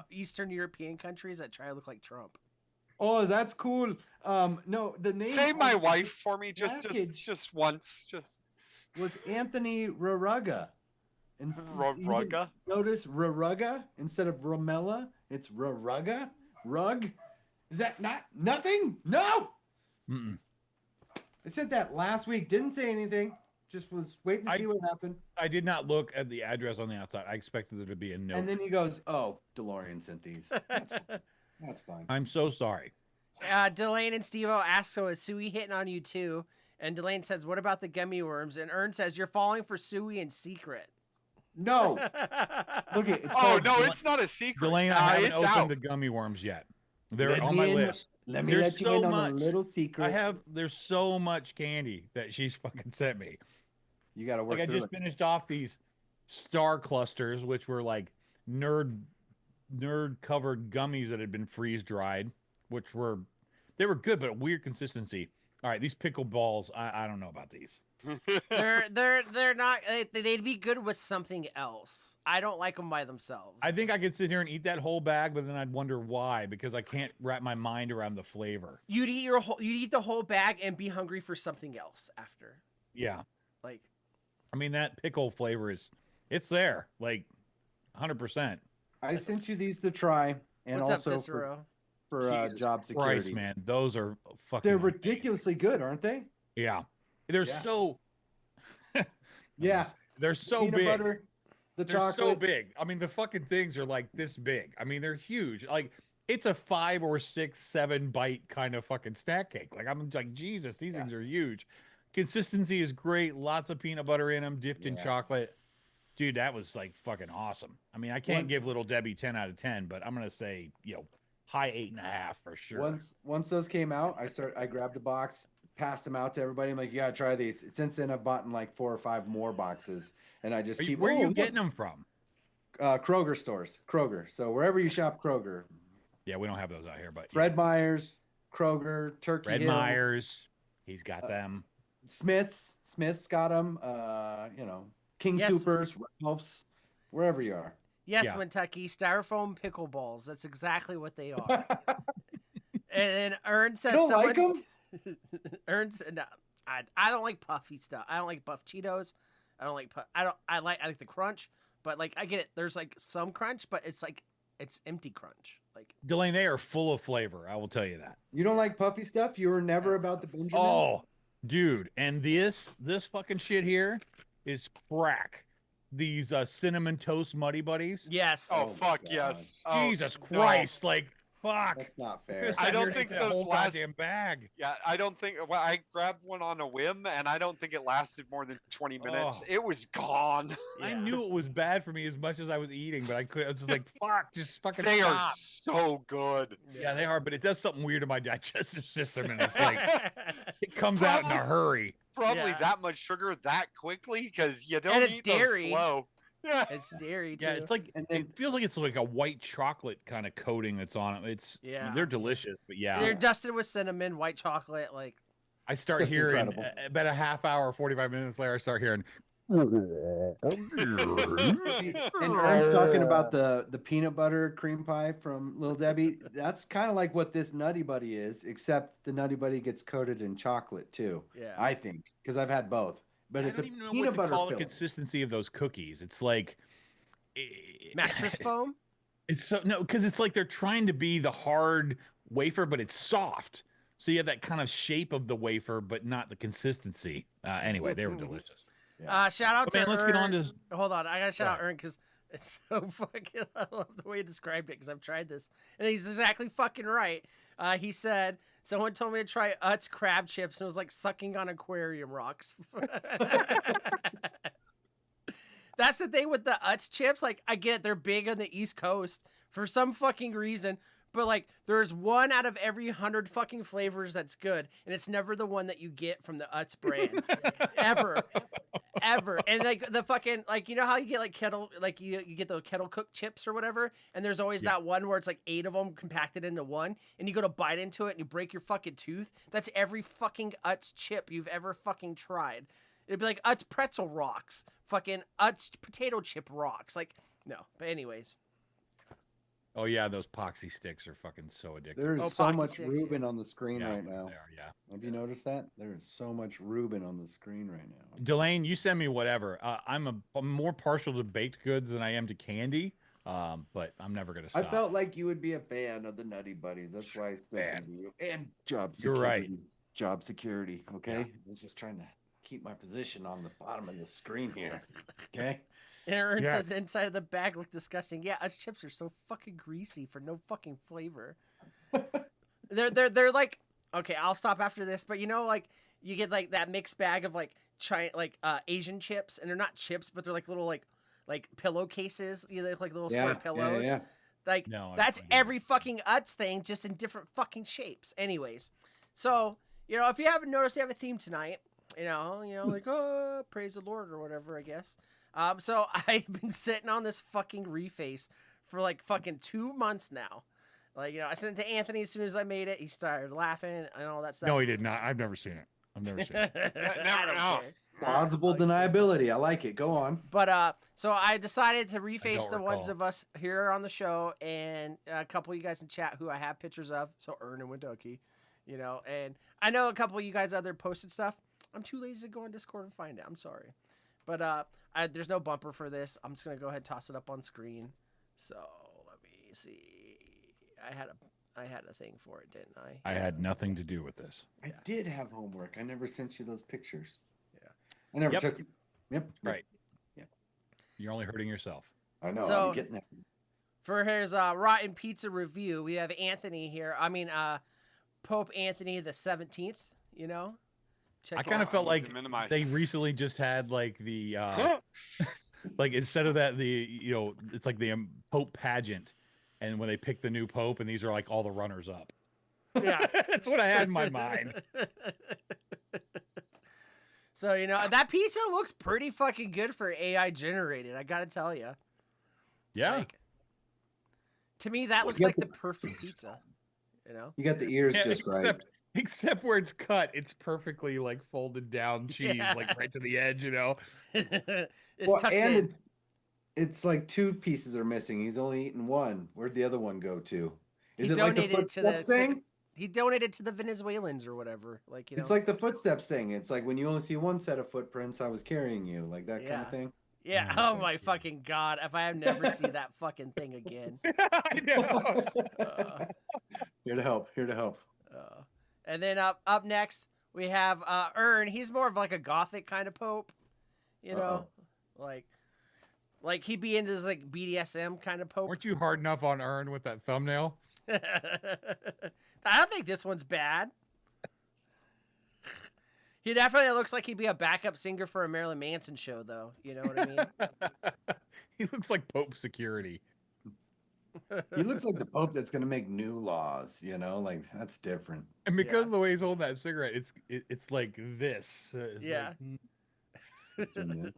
Eastern European countries that try to look like Trump. Oh, that's cool. No, the name. Save on my the wife for me package just once. Just was Anthony Raruga. And Raruga? Notice Raruga instead of Ramella. It's Raruga. Rug. Is that not nothing? No. Mm-mm. I sent that last week. Didn't say anything. Just was waiting to I- see what happened. I did not look at the address on the outside. I expected there to be a note. And then he goes, "Oh, DeLorean sent these. That's fine. That's fine." I'm so sorry. Delane and Steve-O ask, so is Suey hitting on you too? And Delane says, what about the gummy worms? And Ern says, you're falling for Suey in secret. No. Look at it's oh called no, Dela- it's not a secret. Delane, I haven't it's opened out. the gummy worms yet. They're Let on me my in- list. Let me There's let you so in on much. a little secret. There's so much candy that she's fucking sent me. You got to work Like I through just it. finished off these star clusters, which were like nerd nerd covered gummies that had been freeze dried, which were they were good, but weird consistency. All right, these pickle balls, I don't know about these. They're not. They'd be good with something else. I don't like them by themselves. I think I could sit here and eat that whole bag, but then I'd wonder why because I can't wrap my mind around the flavor. You'd eat the whole bag and be hungry for something else after. Yeah, Like, I mean that pickle flavor it's there, like 100%. I sent you these to try, and what's up, also Cicero? for Jesus job security. Christ, man, those are fucking. They're amazing. ridiculously good, aren't they? Yeah, they're Yeah. so. Yeah. They're so Peanut big. butter, the They're chocolate. so big. I mean, the fucking things are like this big. I mean, they're huge. Like it's a 5 or 6, 7 bite kind of fucking snack cake. Like I'm like, Jesus, these things are huge. Consistency is great. Lots of peanut butter in them, dipped in Yeah. chocolate. Dude, that was like fucking awesome. I mean, I can't One- give Little Debbie 10 out of 10, but I'm gonna say, high 8.5 for sure. Once those came out, I grabbed a box, passed them out to everybody. I'm like, you gotta try these. Since then, I've bought like 4 or 5 more boxes, and I just keep. Where are you look, getting them from? Kroger stores, Kroger. So wherever you shop, Kroger. Yeah, we don't have those out here, but Fred Meyer's, Kroger, Turkey Fred Hill, Myers, he's got them. Smith's got them. King Yes. Supers, Ralph's, wherever you are. Yes, Yeah. Kentucky styrofoam pickleballs. That's exactly what they are. And Ern says You don't like someone. Ern said, no, I don't like puffy stuff. I don't like puff Cheetos. I don't like puff. I like the crunch, but like I get it. There's like some crunch, but it's like it's empty crunch. Like Delane, they are full of flavor. I will tell you that. You don't like puffy stuff? You were never about the Benjamin? Oh, dude, and this fucking shit here is crack. These cinnamon toast muddy buddies. yes. Oh, my fuck God. yes. Oh, Jesus no. Christ, like fuck. That's not You're fair. gonna sit I don't here and think eat that those whole last- goddamn bag. Yeah, I don't think. Well, I grabbed one on a whim, and I don't think it lasted more than 20 minutes. Oh. It was gone. I Yeah. knew it was bad for me as much as I was eating, but I could. I was just like, fuck, just fucking They are stop. so good. Yeah, they are, but it does something weird to my digestive system, and it's like it comes out in a hurry. Probably Yeah. that much sugar that quickly because you don't And it's eat those dairy. slow. Yeah. It's dairy too. Yeah, it's like And then- it feels like it's like a white chocolate kind of coating that's on it. It's Yeah. they're delicious, but yeah, They're dusted with cinnamon, white chocolate. Like I start That's hearing incredible. about a half hour, 45 minutes later, I start hearing. And Ern's talking about the peanut butter cream pie from Little Debbie. That's kind of like what this Nutty Buddy is, except the Nutty Buddy gets coated in chocolate too. yeah. I think because I've had both, but I it's a don't even know peanut what to butter call the filling. consistency of those cookies. It's like Mattress foam. It's so no, because it's like they're trying to be the hard wafer, but it's soft. So you have that kind of shape of the wafer, but not the consistency. Anyway, they were delicious. Shout out But to man, let's get on Ern. to Hold on, I gotta shout out What? Ern because it's so fucking. I love the way he described it because I've tried this and he's exactly fucking right. He said someone told me to try Utz crab chips and it was like sucking on aquarium rocks. That's the thing with the Utz chips. Like I get it, they're big on the East Coast for some fucking reason. But like, there's one out of every 100 fucking flavors that's good, and it's never the one that you get from the Utz brand, ever. And like the fucking like, you know how you get like kettle, like you get the kettle cooked chips or whatever, and there's always Yeah. that one where it's like 8 of them compacted into one, and you go to bite into it and you break your fucking tooth. That's every fucking Utz chip you've ever fucking tried. It'd be like Utz pretzel rocks, fucking Utz potato chip rocks. Like no, but anyways. Oh yeah, those poxy sticks are fucking so addictive. There's Oh, so Pocky much sticks, Reuben on the screen yeah, right now. they are, yeah. Have you noticed that? There is so much Reuben on the screen right now. Delane, you send me whatever. I'm more partial to baked goods than I am to candy. But I'm never gonna I stop. felt like you would be a fan of the Nutty Buddies. That's why I said to you. And job You're security. right. Job security. Okay. Yeah. I was just trying to keep my position on the bottom of the screen here. Okay. And Ern Yeah. says the inside of the bag looked disgusting. Yeah, Utz chips are so fucking greasy for no fucking flavor. They're like, okay, I'll stop after this, but you know, like you get like that mixed bag of like Asian chips, and they're not chips, but they're like little like pillowcases. You know, like little square pillows. Yeah. Like No, I that's don't get it. every fucking Utz thing, just in different fucking shapes. Anyways, so you know, if you haven't noticed, we have a theme tonight. You know, like oh, praise the Lord or whatever, I guess. So I've been sitting on this fucking reface for like fucking 2 months now. Like, I sent it to Anthony as soon as I made it. He started laughing and all that stuff. No, he did not. I've never seen it. I've never seen it. I don't know. care. Plausible I'll explain something. deniability. I like it. Go on. But so I decided to reface don't the ones recall. of us here on the show and a couple of you guys in chat who I have pictures of. So Ern and Winducky, and I know a couple of you guys out there posted stuff. I'm too lazy to go on Discord and find it. I'm sorry, but there's no bumper for this. I'm just gonna go ahead and toss it up on screen. So let me see. I had a thing for it, didn't I? I had nothing to do with this. I did have homework. I never sent you those pictures. Yeah. I never Yep. took them. Yep. Right. Yeah. You're only hurting yourself. I know. So- I'm getting that. For his Rotten Pizza review, we have Anthony here. I mean, Pope Anthony the 17th. Check I it kind of out. felt I need like to minimize. they recently just had like the like instead of that it's like the Pope pageant, and when they pick the new Pope, and these are like all the runners up. Yeah. That's what I had in my mind. So, that pizza looks pretty fucking good for AI generated. I gotta tell you. Yeah. To me, that looks Yeah. like the perfect pizza. You got the ears Yeah, just right. except where it's cut, it's perfectly like folded down cheese, Yeah. like right to the edge. It's Well, tucked and in. it's like 2 pieces are missing. He's only eaten one. Where'd the other one go to? Is He it like the donated it to the footsteps thing? He donated to the Venezuelans or whatever. Like, It's like the footsteps thing. It's like when you only see one set of footprints, I was carrying you, like that kind Yeah. of thing. yeah. Oh, Oh my fucking god! If I have never see that fucking thing again. I know. Uh, Here to help. Here to help. and then up next we have Ern. He's more of like a gothic kind of pope, like he'd be into this like BDSM kind of pope. Weren't you hard enough on Ern with that thumbnail? I don't think this one's bad. He definitely looks like he'd be a backup singer for a Marilyn Manson show, though. You know what I mean? He looks like Pope security. He looks like the Pope that's going to make new laws, like that's different. And because Yeah. of the way he's holding that cigarette, it's like this. It's Yeah. like,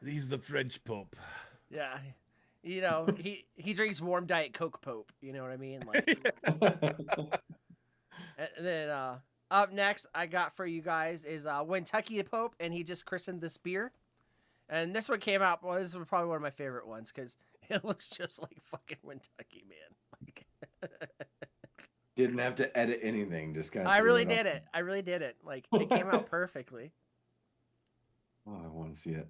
he's the French Pope. Yeah. He drinks warm Diet Coke Pope. You know what I mean? Like, and then up next, I got for you guys is Kentucky the Pope, and he just christened this beer. And this one came out. Well, this was probably one of my favorite ones because it looks just like fucking Kentucky, man. Like, Didn't have to edit anything. Just kind of. I really did it. I really did it. Like, it came out perfectly. Oh, I want to see it.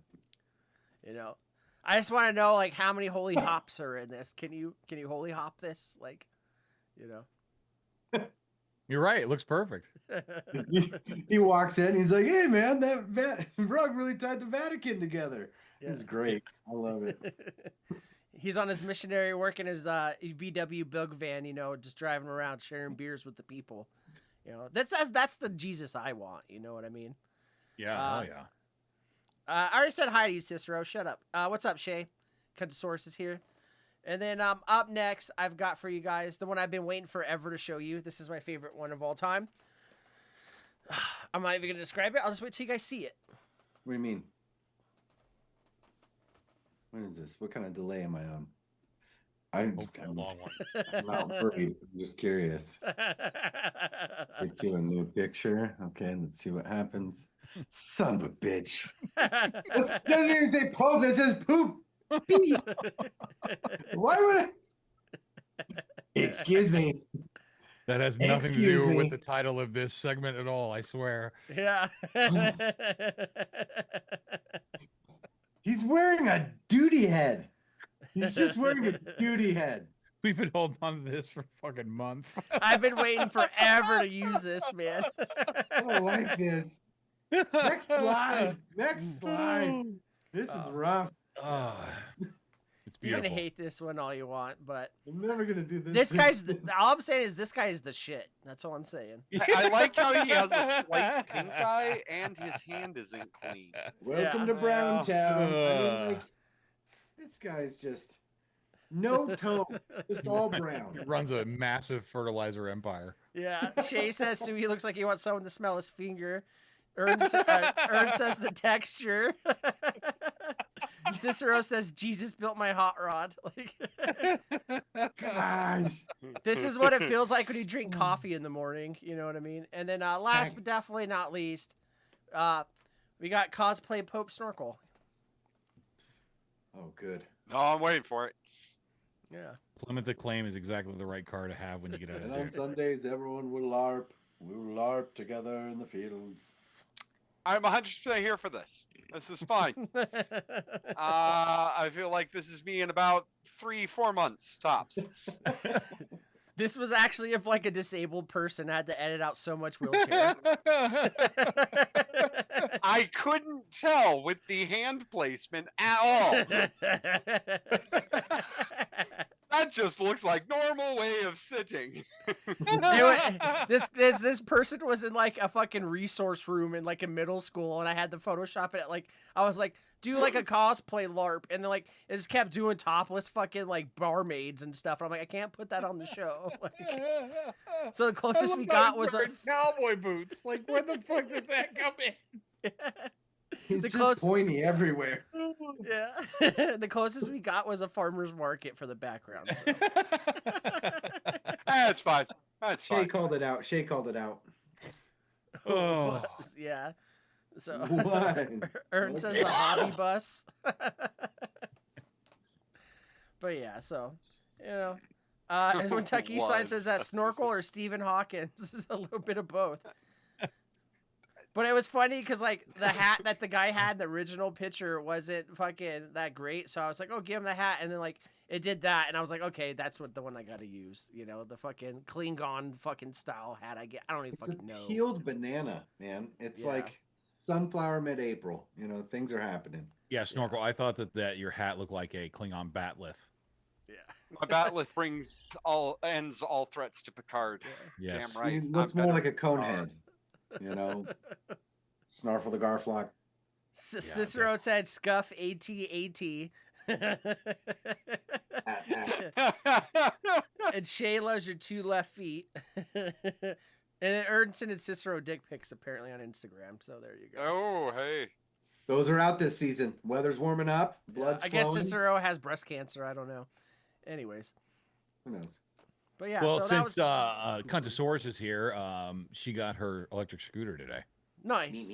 I just want to know like how many holy hops are in this. Can you holy hop this? Like, You're right. It looks perfect. He walks in. He's like, "Hey, man, that rug really tied the Vatican together." Yeah. It's great. I love it. He's on his missionary work in his VW bug van, just driving around sharing beers with the people. That's the Jesus I want. You know what I mean? Yeah. Oh yeah. I already said hi to you, Cicero. Shut up. What's up, Shay? Contosaurus is here. And then up next, I've got for you guys the one I've been waiting forever to show you. This is my favorite one of all time. I'm not even going to describe it. I'll just wait till you guys see it. What do you mean? When is this? What kind of delay am I on? Hopefully a long one. I'm not worried. I'm just curious. Get you a new picture. Okay, let's see what happens. Son of a bitch. It doesn't even say Pope. It says poop. Why would I? Excuse me. That has nothing to Excuse do me. with the title of this segment at all. I swear. Yeah. He's wearing a duty head. He's just wearing a duty head. We've been holding on to this for a fucking month. I've been waiting forever to use this, man. I don't like this. Next slide. Next slide. This is rough. Ah, it's You're beautiful. gonna hate this one all you want, but I'm never gonna do this. this guy's all I'm saying is this guy is the shit. That's all I'm saying. I like how he has a slight pink eye and his hand isn't clean. Welcome Yeah. to Brown Town. I mean, like, Ugh. this guy's just no tone, just all brown. He runs a massive fertilizer empire. Yeah. Shay says to he looks like he wants someone to smell his finger. Ern says the texture. And Cicero says, Jesus built my hot rod. Like, Gosh. this is what it feels like when you drink coffee in the morning. You know what I mean? And then last but definitely not least, we got cosplay Pope Snorkel. Oh, good. No, I'm waiting for it. Yeah. Plymouth Acclaim is exactly the right car to have when you get out And of on there. Sundays, everyone will LARP. We will LARP together in the fields. I'm 100% here for this. This is fine. I feel like this is me in about 3-4 months tops. This was actually if like a disabled person had to edit out so much wheelchair. I couldn't tell with the hand placement at all. That just looks like normal way of sitting. This person was in like a fucking resource room in like a middle school, and I had to Photoshop it. Like I was like, do like a cosplay LARP, and then like it just kept doing topless fucking like barmaids and stuff. And I'm like, I can't put that on the show. Like, so the closest we got was a cowboy boots. Like, where the fuck does that come in? He's The just closest- pointy everywhere. Yeah. The closest we got was a farmer's market for the background. So. That's fine. That's Shay fine. called it out. Shay called it out. Oh. Yeah. So What? Ern says the hobby bus. But yeah, so you know. And when Tucky Sign says that Snorkel or Stephen Hawkins is a little bit of both. But it was funny because like the hat that the guy had in the original picture wasn't fucking that great. So I was like, oh, give him the hat. And then like it did that. And I was like, okay, that's what the one I got to use. You know, the fucking Klingon fucking style hat I get. I don't even It's a fucking know. peeled banana, man. It's Yeah. like sunflower mid-April. You know, things are happening. Yeah, Snorkel. I thought that your hat looked like a Klingon batleth. Yeah. My batleth ends all threats to Picard. Yes. Damn right. It looks I'm more better like a than cone Picard. head. You know, Snarfle the Garflock. Cicero said scuff AT. And Shay loves your 2 left feet. And then Ernson and Cicero dick pics apparently on Instagram. So there you go. Oh, hey. Those are out this season. Weather's warming up. Blood's I guess flowing. Cicero has breast cancer. I don't know. Anyways, Who knows? but yeah. Well, so since that was Contosaurus is here, she got her electric scooter today. nice.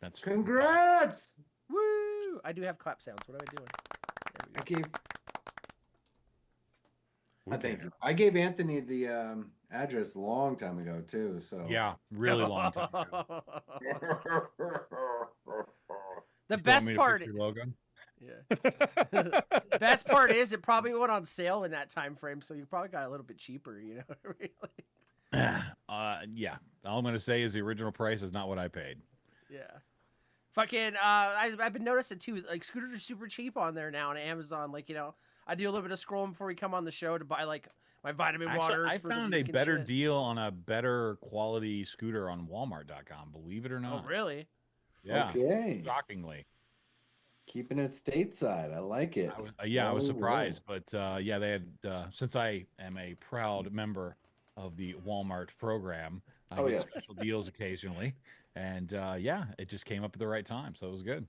That's Congrats! Woo! I do have clap sounds. What am I doing? There we I go. gave. I Okay. thank you. I gave Anthony the address a long time ago too. So Yeah, really long time. ago. The You still want best me to part, fix your logo? yeah. Best part is it probably went on sale in that time frame, so you probably got a little bit cheaper. You know, really. Yeah. All I'm gonna say is the original price is not what I paid. Yeah. Fucking, I've been noticing too. Like scooters are super cheap on there now on Amazon. Like you know, I do a little bit of scrolling before we come on the show to buy like my vitamin Actually, waters. I for the found a week and better shit. deal on a better quality scooter on Walmart.com. Believe it or Oh not. really? Yeah. Okay. Shockingly. Keeping it stateside. I like it. I was, I was Whoa, surprised, but yeah, they had since I am a proud member of the Walmart program, I Oh, get yes. special deals occasionally, and yeah, it just came up at the right time, so it was good.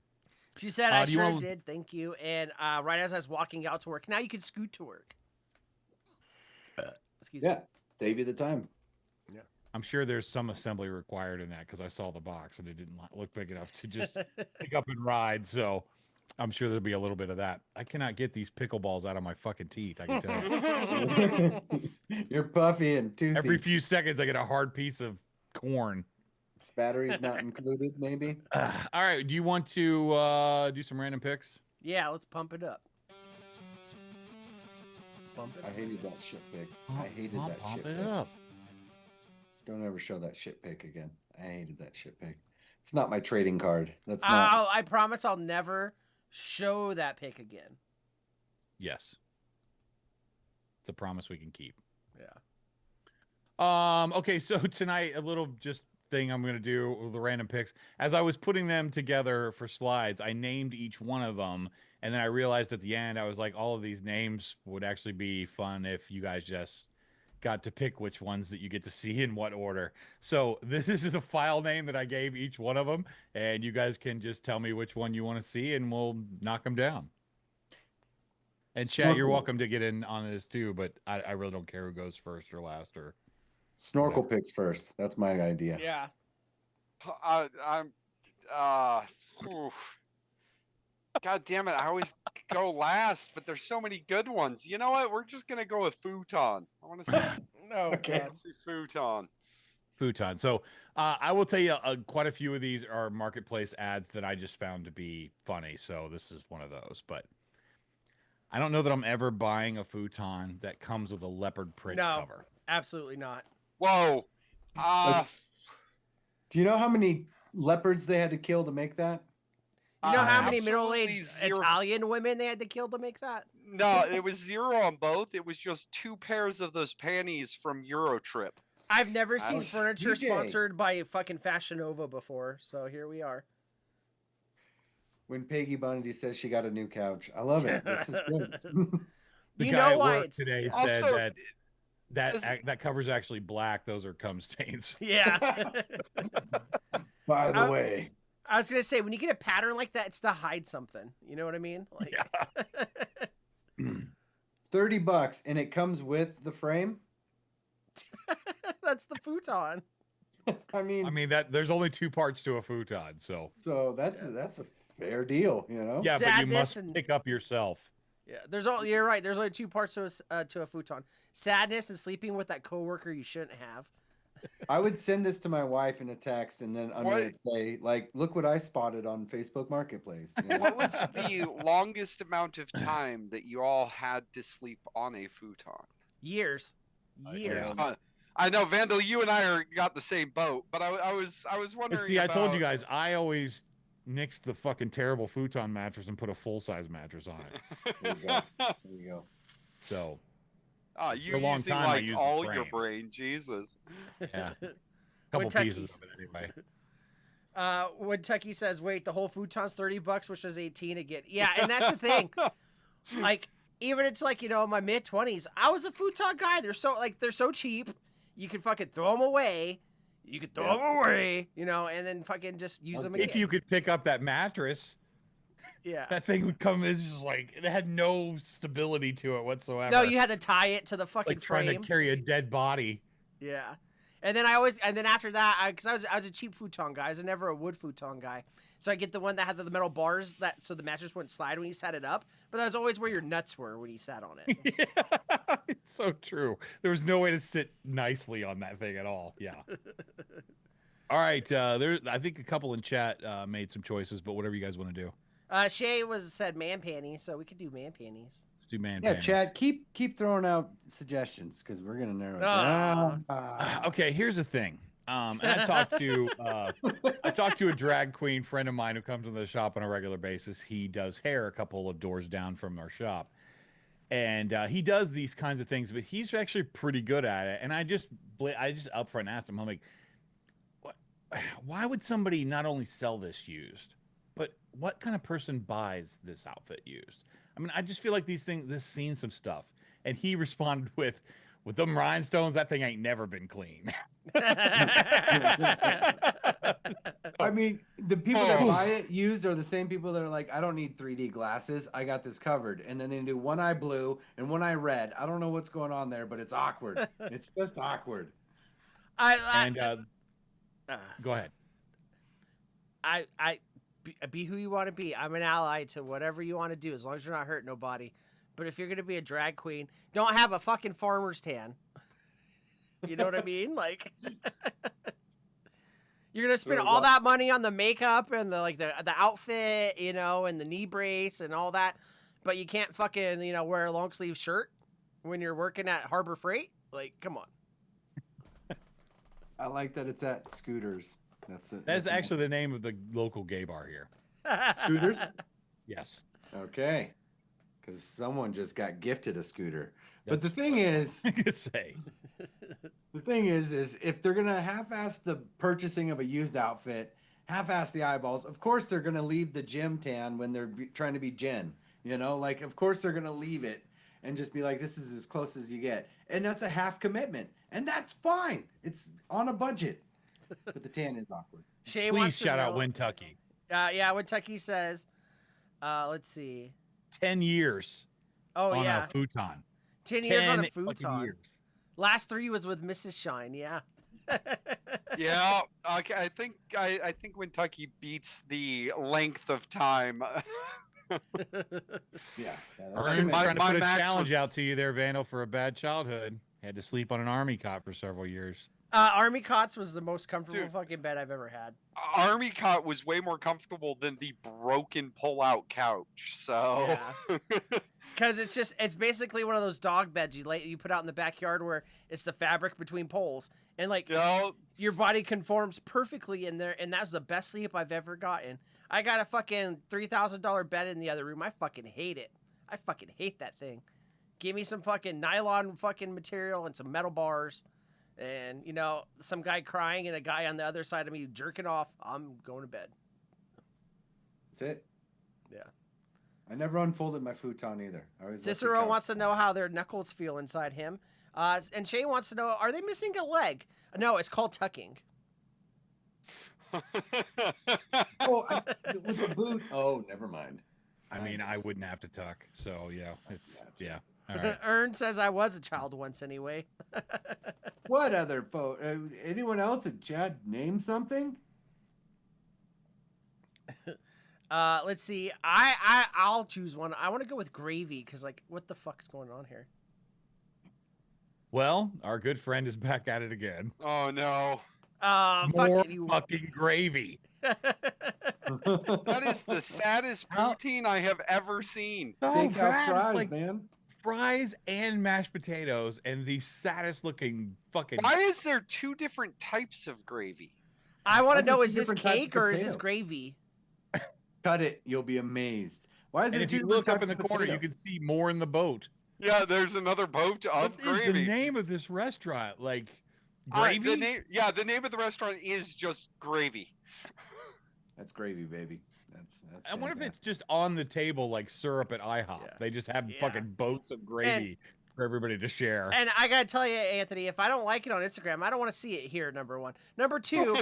She said, Do I you sure wanna- did. Thank you. And right as I was walking out to work, now you can scoot to work. Excuse me. Yeah. Save you the time. I'm sure there's some assembly required in that because I saw the box and it didn't look big enough to just pick up and ride. So I'm sure there'll be a little bit of that. I cannot get these pickleballs out of my fucking teeth. I can tell. You're puffy and toothy. Every few seconds, I get a hard piece of corn. Batteries not included, maybe. All right. Do you want to do some random picks? Yeah, let's pump it up. Bump it I up. hated that shit pick. I hated that Pump shit it pick. up. Don't ever show that shit pick again. I hated that shit pick. It's not my trading card. That's not. I promise I'll never show that pic again. Yes. It's a promise we can keep. Yeah. Okay, so tonight a little just thing I'm gonna do with the random picks. As I was putting them together for slides, I named each one of them, and then I realized at the end I was like, all of these names would actually be fun if you guys just got to pick which ones that you get to see in what order. So this is a file name that I gave each one of them, and you guys can just tell me which one you want to see, and we'll knock them down. And chat, you're Snorkel. welcome to get in on this too, but I really don't care who goes first or last or. Snorkel picks first. That's my idea. Yeah. I'm. Oof. God damn it! I always go last, but there's so many good ones. You know what? We're just gonna go with futon. I want to see, No. Okay. God. see futon. Futon. So I will tell you, quite a few of these are marketplace ads that I just found to be funny. So this is one of those. But I don't know that I'm ever buying a futon that comes with a leopard print No. cover. Absolutely not. Whoa. Do you know how many leopards they had to kill to make that? You know how many absolutely middle-aged zero. Italian women they had to kill to make that? No, it was 0 on both. It was just 2 pairs of those panties from Eurotrip. I've never seen Ouch. furniture DJ. sponsored by fucking Fashion Nova before, so here we are. When Peggy Bundy says she got a new couch. I love it. This is good. The You guy know at why work it's today said Also, that does- that cover's actually black. Those are cum stains. Yeah. By the I- way, I was gonna say when you get a pattern like that, it's to hide something. You know what I mean? Like, $30 and it comes with the frame. that's the futon. I mean, I mean that there's only 2 parts to a futon, so so that's a fair deal, you know. yeah, but you Sadness must and- pick up yourself. Yeah, you're right. There's only 2 parts to a futon: sadness and sleeping with that coworker you shouldn't have. I would send this to my wife in a text and then under What? it say, like, look what I spotted on Facebook Marketplace. you know? What was the longest amount of time that you all had to sleep on a futon? Years. Yeah. I know, Vandal. You and I got the same boat, but I was And wondering. see, I told you about- guys, I always nixed the fucking terrible futon mattress and put a full size mattress on it. There you go. There you go. So You For a long using time, I like used the all your frame. brain, Jesus. yeah, a couple Tucky- pieces of it anyway. When Tucky says, "Wait, the whole futon's $30, which is 18 again." Yeah, and that's the thing. Like, even it's like my mid-20s, I was a futon guy. They're so cheap. You can fucking throw them away. You can throw them away, and then fucking just use them again. If you could pick up that mattress, yeah. that thing would come. It's just like it had no stability to it whatsoever. No, you had to tie it to the fucking like trying frame. to carry a dead body. Yeah. And then after that, because I was a cheap futon guy. I was never a wood futon guy. So I get the one that had the metal bars so the mattress wouldn't slide when you sat it up. But that was always where your nuts were when you sat on it. Yeah, it's so true. There was no way to sit nicely on that thing at all. Yeah. All right. I think a couple in chat made some choices, but whatever you guys want to do. Shay said man panties, so we could do man panties. Let's do man. Yeah, panties. Chad, keep throwing out suggestions because we're gonna narrow it Ah. down. Okay, here's the thing. And I talked to a drag queen friend of mine who comes to the shop on a regular basis. He does hair a couple of doors down from our shop, and he does these kinds of things. But he's actually pretty good at it. And I just upfront asked him, I'm like, why would somebody not only sell this used, but what kind of person buys this outfit used? I mean, I just feel like this seen some stuff. And he responded with them rhinestones, that thing ain't never been clean. I mean, the people that buy it used are the same people that are like, I don't need 3D glasses. I got this covered. And then they do one eye blue and one eye red. I don't know what's going on there, but it's awkward. It's just awkward. Go ahead. Be who you want to be. I'm an ally to whatever you want to do, as long as you're not hurting nobody. But if you're gonna be a drag queen, don't have a fucking farmer's tan. You know what I mean? Like, you're gonna spend all that money on the makeup and the outfit, and the knee brace and all that, but you can't fucking wear a long sleeve shirt when you're working at Harbor Freight. Like, come on. I like that it's at Scooters. That's it. That's actually the name of the local gay bar here. Scooters. Yes. Okay. Because someone just got gifted a scooter. But the thing is, I could say. the thing is if they're gonna half-ass the purchasing of a used outfit, half-ass the eyeballs, of course they're gonna leave the gym tan when they're trying to be Jen. Like, of course they're gonna leave it and just be like, this is as close as you get. and that's a half commitment, and that's fine. It's on a budget, but the tan is awkward. Shay Please wants to shout out know- Wintucky. Yeah, Wintucky says, let's see. 10 years Oh on yeah, a futon. 10 years on a 10 fucking futon. years. Last 3 was with Mrs. Shine. Yeah. Yeah, okay, I think Kentucky beats the length of time. Yeah, that's Ern's My- trying to my put a max challenge was- out to you there, Vandal, for a bad childhood. Had to sleep on an army cot for several years. Army cots was the most comfortable Dude. fucking bed I've ever had. Army cot was way more comfortable than the broken pull-out couch. So Because it's basically one of those dog beds you put out in the backyard where it's the fabric between poles, and like you know, your body conforms perfectly in there, and that's the best sleep I've ever gotten. I got a fucking $3,000 bed in the other room. I fucking hate it. I fucking hate that thing. Give me some fucking nylon fucking material and some metal bars, and some guy crying and a guy on the other side of me jerking off. I'm going to bed. That's it. Yeah. I never unfolded my futon either. I always left the Cicero couch wants to on. know how their knuckles feel inside him. And Shane wants to know, are they missing a leg? No, it's called tucking. With the boot. Oh, never mind. I mean, I wouldn't have to tuck. So, yeah, it's, yeah. All right. Ern says I was a child once anyway. What other anyone else at Chad name something? Let's see. I'll choose one. I want to go with gravy because, like, what the fuck's going on here? Well, our good friend is back at it again. oh no, More Fuck you. fucking gravy. that is the saddest How- poutine I have ever seen. So Steakhouse bad. It's fries, like man. fries and mashed potatoes and the saddest looking fucking. Why is there 2 different types of gravy? I want to Why is know, it is two this different types of cake or is this potato? gravy? Cut it. You'll be amazed. Why is And it if two you different look up types in the of corner, you potato? can see more in the boat. Yeah, there's another boat of What is gravy. the name of this restaurant? Like The gravy? the name of the restaurant is just gravy. That's gravy, baby. That's. I wonder if it's fantastic. just on the table like syrup at IHOP. Yeah. They just have Yeah. fucking boats of gravy for everybody to share. And I gotta tell you, Anthony, if I don't like it on Instagram, I don't want to see it here. Number one. Number two.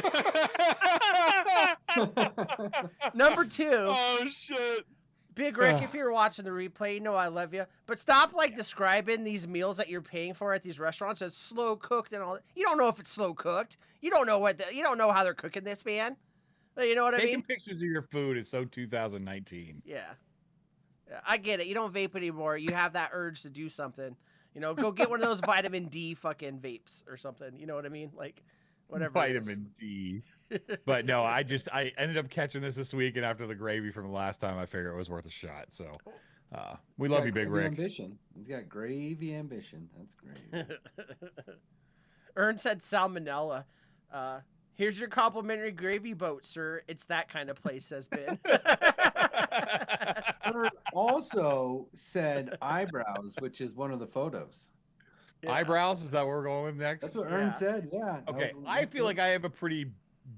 Number two. Oh shit. Big Rick, if you're watching the replay, you know I love you. But stop describing these meals that you're paying for at these restaurants as slow cooked and all. You don't know if it's slow cooked. You don't know you don't know how they're cooking this, man. You know what I Taking mean? pictures of your food is so 2019. Yeah. I get it. You don't vape anymore. You have that urge to do something. Go get one of those vitamin D fucking vapes or something. You know what I mean? Like whatever. it is. Vitamin D. But no, I ended up catching this week, and after the gravy from the last time, I figured it was worth a shot. So we love Got you, Big gravy Rick. Ambition. He's got gravy ambition. That's great. Ern said salmonella. Here's your complimentary gravy boat, sir. It's that kind of place, says Ben. Ern also said eyebrows, which is one of the photos. Yeah. Eyebrows, is that what we're going with next? That's what Yeah. Ern said. Yeah. that Okay, was- I that's feel what- like I have a pretty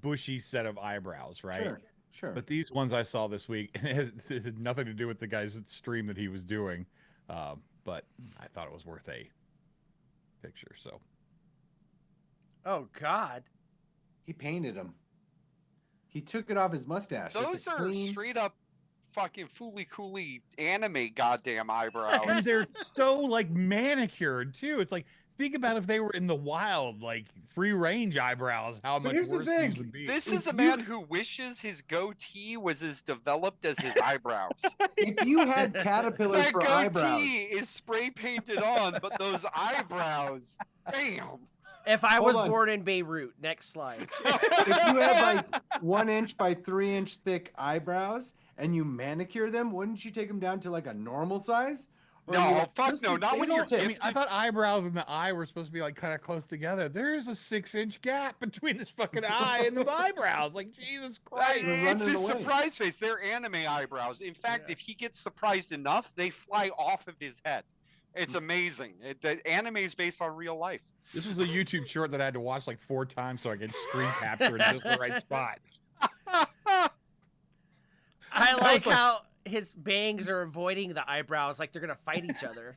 bushy set of eyebrows, right? Sure. Sure. But these ones I saw this week, it had nothing to do with the guy's stream that he was doing. But I thought it was worth a picture. So Oh God. He painted them. He took it off his mustache. It's a Those are clean- straight up fucking fooly cooly anime goddamn and eyebrows. they're so like manicured too. It's like think about if they were in the wild, like free range eyebrows, how much here's the worse thing. these would be. This If is a you- man who wishes his goatee was as developed as his eyebrows. If you had caterpillars That for goatee eyebrows, is spray painted on, but those eyebrows, damn. If I Hold was on. born in Beirut, next slide. if you had like 1 inch by 3 inch thick eyebrows and you manicure them, wouldn't you take them down to like a normal size? Or No, you fuck just no, do not when you're fingertips? I mean, I thought eyebrows and the eye were supposed to be like kind of close together. There's a 6-inch gap between this fucking eye and the eyebrows. Like Jesus Christ! They're It's running his away. surprise face. They're anime eyebrows. In fact, Yeah. if he gets surprised enough, they fly off of his head. It's amazing. The anime is based on real life. This was a YouTube short that I had to watch like 4 times so I could screen capture in just the right spot. I was like like- how his bangs are avoiding the eyebrows like they're gonna fight each other.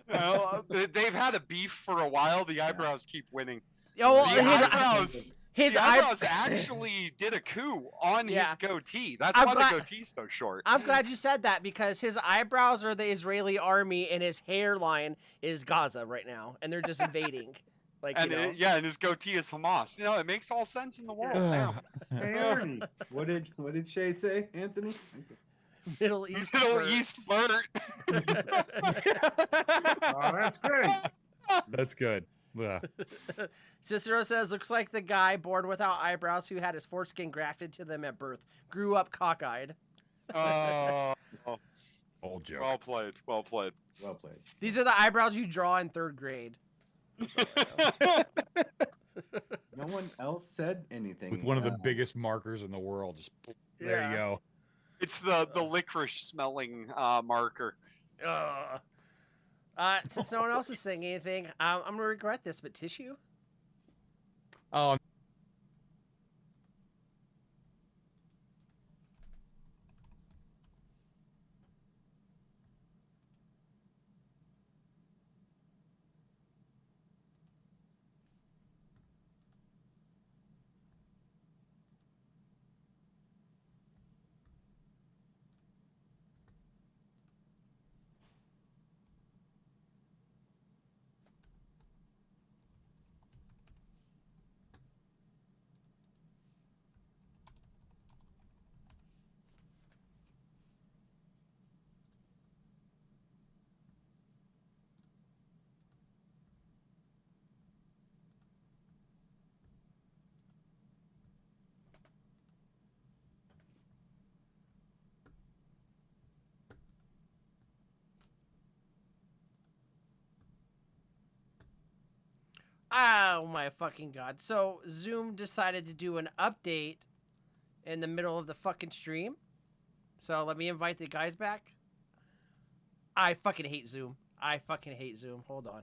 Well, they've had a beef for a while. The eyebrows keep winning. Oh, well, The his eyebrows, actually did a coup on Yeah. his goatee. That's I'm why glad- the goatee's so short. I'm glad you said that because his eyebrows are the Israeli army and his hairline is Gaza right now, and they're just invading. Like, And you know. and his goatee is Hamas. It makes all sense in the world. Damn. Hey, Ernie. What did Shay say, Anthony? Middle East. Middle bird. East flirt. Oh, that's great. That's good. Yeah. Cicero says, looks like the guy born without eyebrows who had his foreskin grafted to them at birth grew up cockeyed. Oh, Old joke. well played. Well played. Well played. These are the eyebrows you draw in 3rd grade. No one else said anything. With one of the biggest markers in the world. Just there Yeah. you go. It's the licorice smelling marker. Ugh. Since no one else is saying anything, I'm gonna regret this, but tissue? Oh, Oh my fucking god. So Zoom decided to do an update in the middle of the fucking stream. So let me invite the guys back. I fucking hate Zoom. I fucking hate Zoom. Hold on.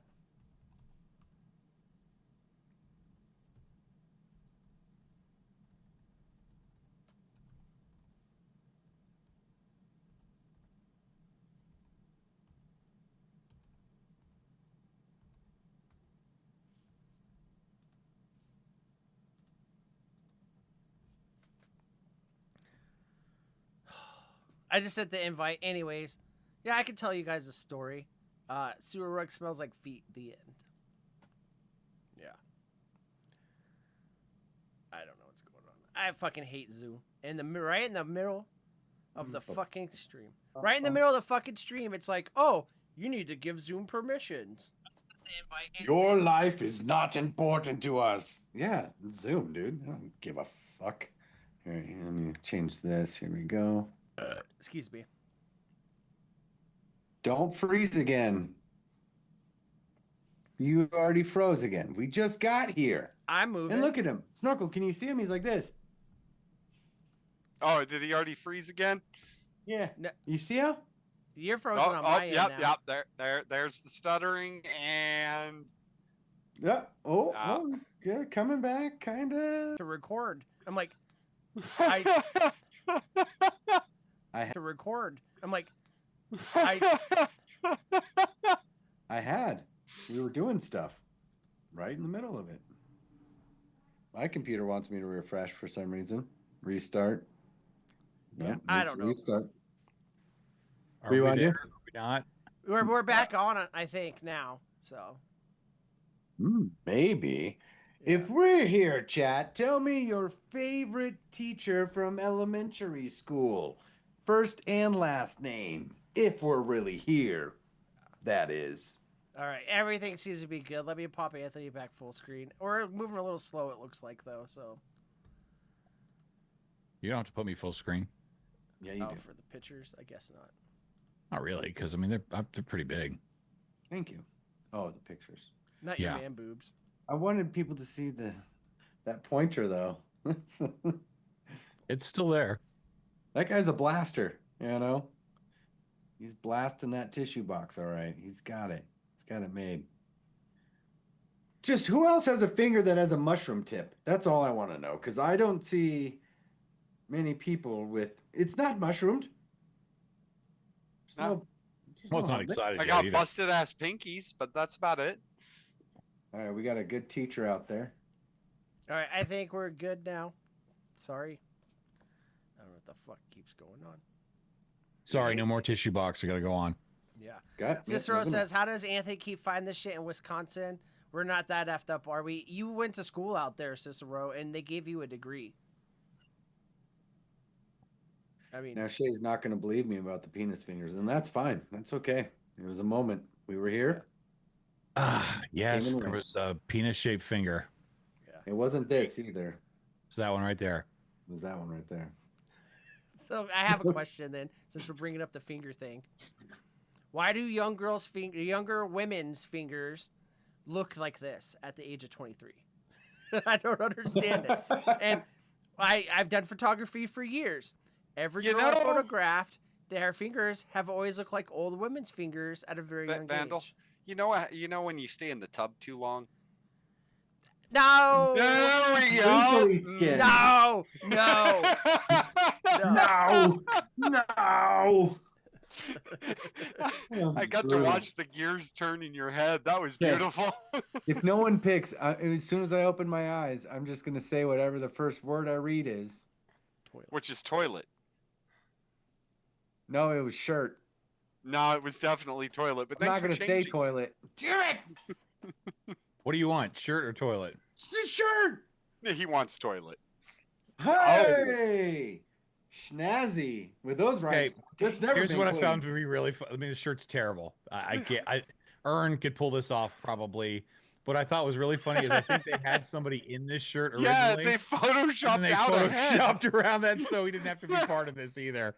I just sent the invite. Anyways, yeah, I can tell you guys a story. Sewer rug smells like feet. The end. Yeah. I don't know what's going on. I fucking hate Zoom. Right in the middle of the fucking stream. Right in the middle of the fucking stream, it's like, oh, you need to give Zoom permissions. Your life is not important to us. Yeah, Zoom, dude. I don't give a fuck. Here, let me change this. Here we go. Excuse me. Don't freeze again. You already froze again. We just got here. I'm moving. And look at him. Snorkel, can you see him? He's like this. Oh, did he already freeze again? Yeah. No. You see him? You're frozen on my end yep, now. yep. There's the stuttering and Yeah. Oh, Ah. oh, yeah, coming back, kind of. To record. I'm like, to record. I'm like, I had. We were doing stuff right in the middle of it. My computer wants me to refresh for some reason. Restart. Yeah, Nope, I needs don't to know. Restart. Are What do you we wanna do? there? Are we not? we're back on it, I think, now. So. Maybe. If we're here, chat, tell me your favorite teacher from elementary school. First and last name. If we're really here, that is. All right, everything seems to be good. Let me pop Anthony back full screen. We're moving a little slow, it looks like, though. So, You don't have to put me full screen. Yeah, you do. for the pictures, I guess not. Not really, because I mean they're pretty big. Thank you. Oh, the pictures. Not your Yeah. man boobs. I wanted people to see that pointer though. It's still there. That guy's a blaster, you know. He's blasting that tissue box, all right. He's got it. He's got it made. Just who else has a finger that has a mushroom tip? That's all I want to know, because I don't see many people with. It's not mushroomed. No. Well, it's not no- excited I yet got either. busted ass pinkies, but that's about it. All right, we got a good teacher out there. All right, I think we're good now. Sorry. I don't know what the fuck keeps going on. Sorry, no more tissue box. I gotta go on. Yeah. Got Cicero moving on. says, "How does Anthony keep finding this shit in Wisconsin? We're not that effed up, are we? You went to school out there, Cicero, and they gave you a degree. I mean, Now Shay's not going to believe me about the penis fingers, and that's fine. That's okay. It was a moment. We were here. Ah, yes, in there win. was a penis-shaped finger. It wasn't this either. It's that one right there. It was that one right there. so I have a question then, since we're bringing up the finger thing. Why do younger women's fingers look like this at the age of 23? I don't understand it. And I've done photography for years. Every You girl I know- photographed, their fingers have always looked like old women's fingers at a very young Vandal. age. You know when you stay in the tub too long? No, There we go. Wrinkly skin. no, no, no. No. I got to watch the gears turn in your head. That was Yeah. beautiful. If no one picks, as soon as I open my eyes, I'm just going to say whatever the first word I read is. Which is toilet. No, it was shirt. No, it was definitely toilet. But I'm thanks not going for to say changing. toilet. Damn it! What do you want, shirt or toilet? It's the shirt. He wants toilet. Hey, snazzy with those Okay, rights. That's never Here's been what I clean. found to be really fun. I mean, the shirt's terrible. I can't. Ern could pull this off probably. What I thought was really funny is I think they had somebody in this shirt originally. Yeah, they and photoshopped then they out a head. photoshopped around that so he didn't have to be part of this either.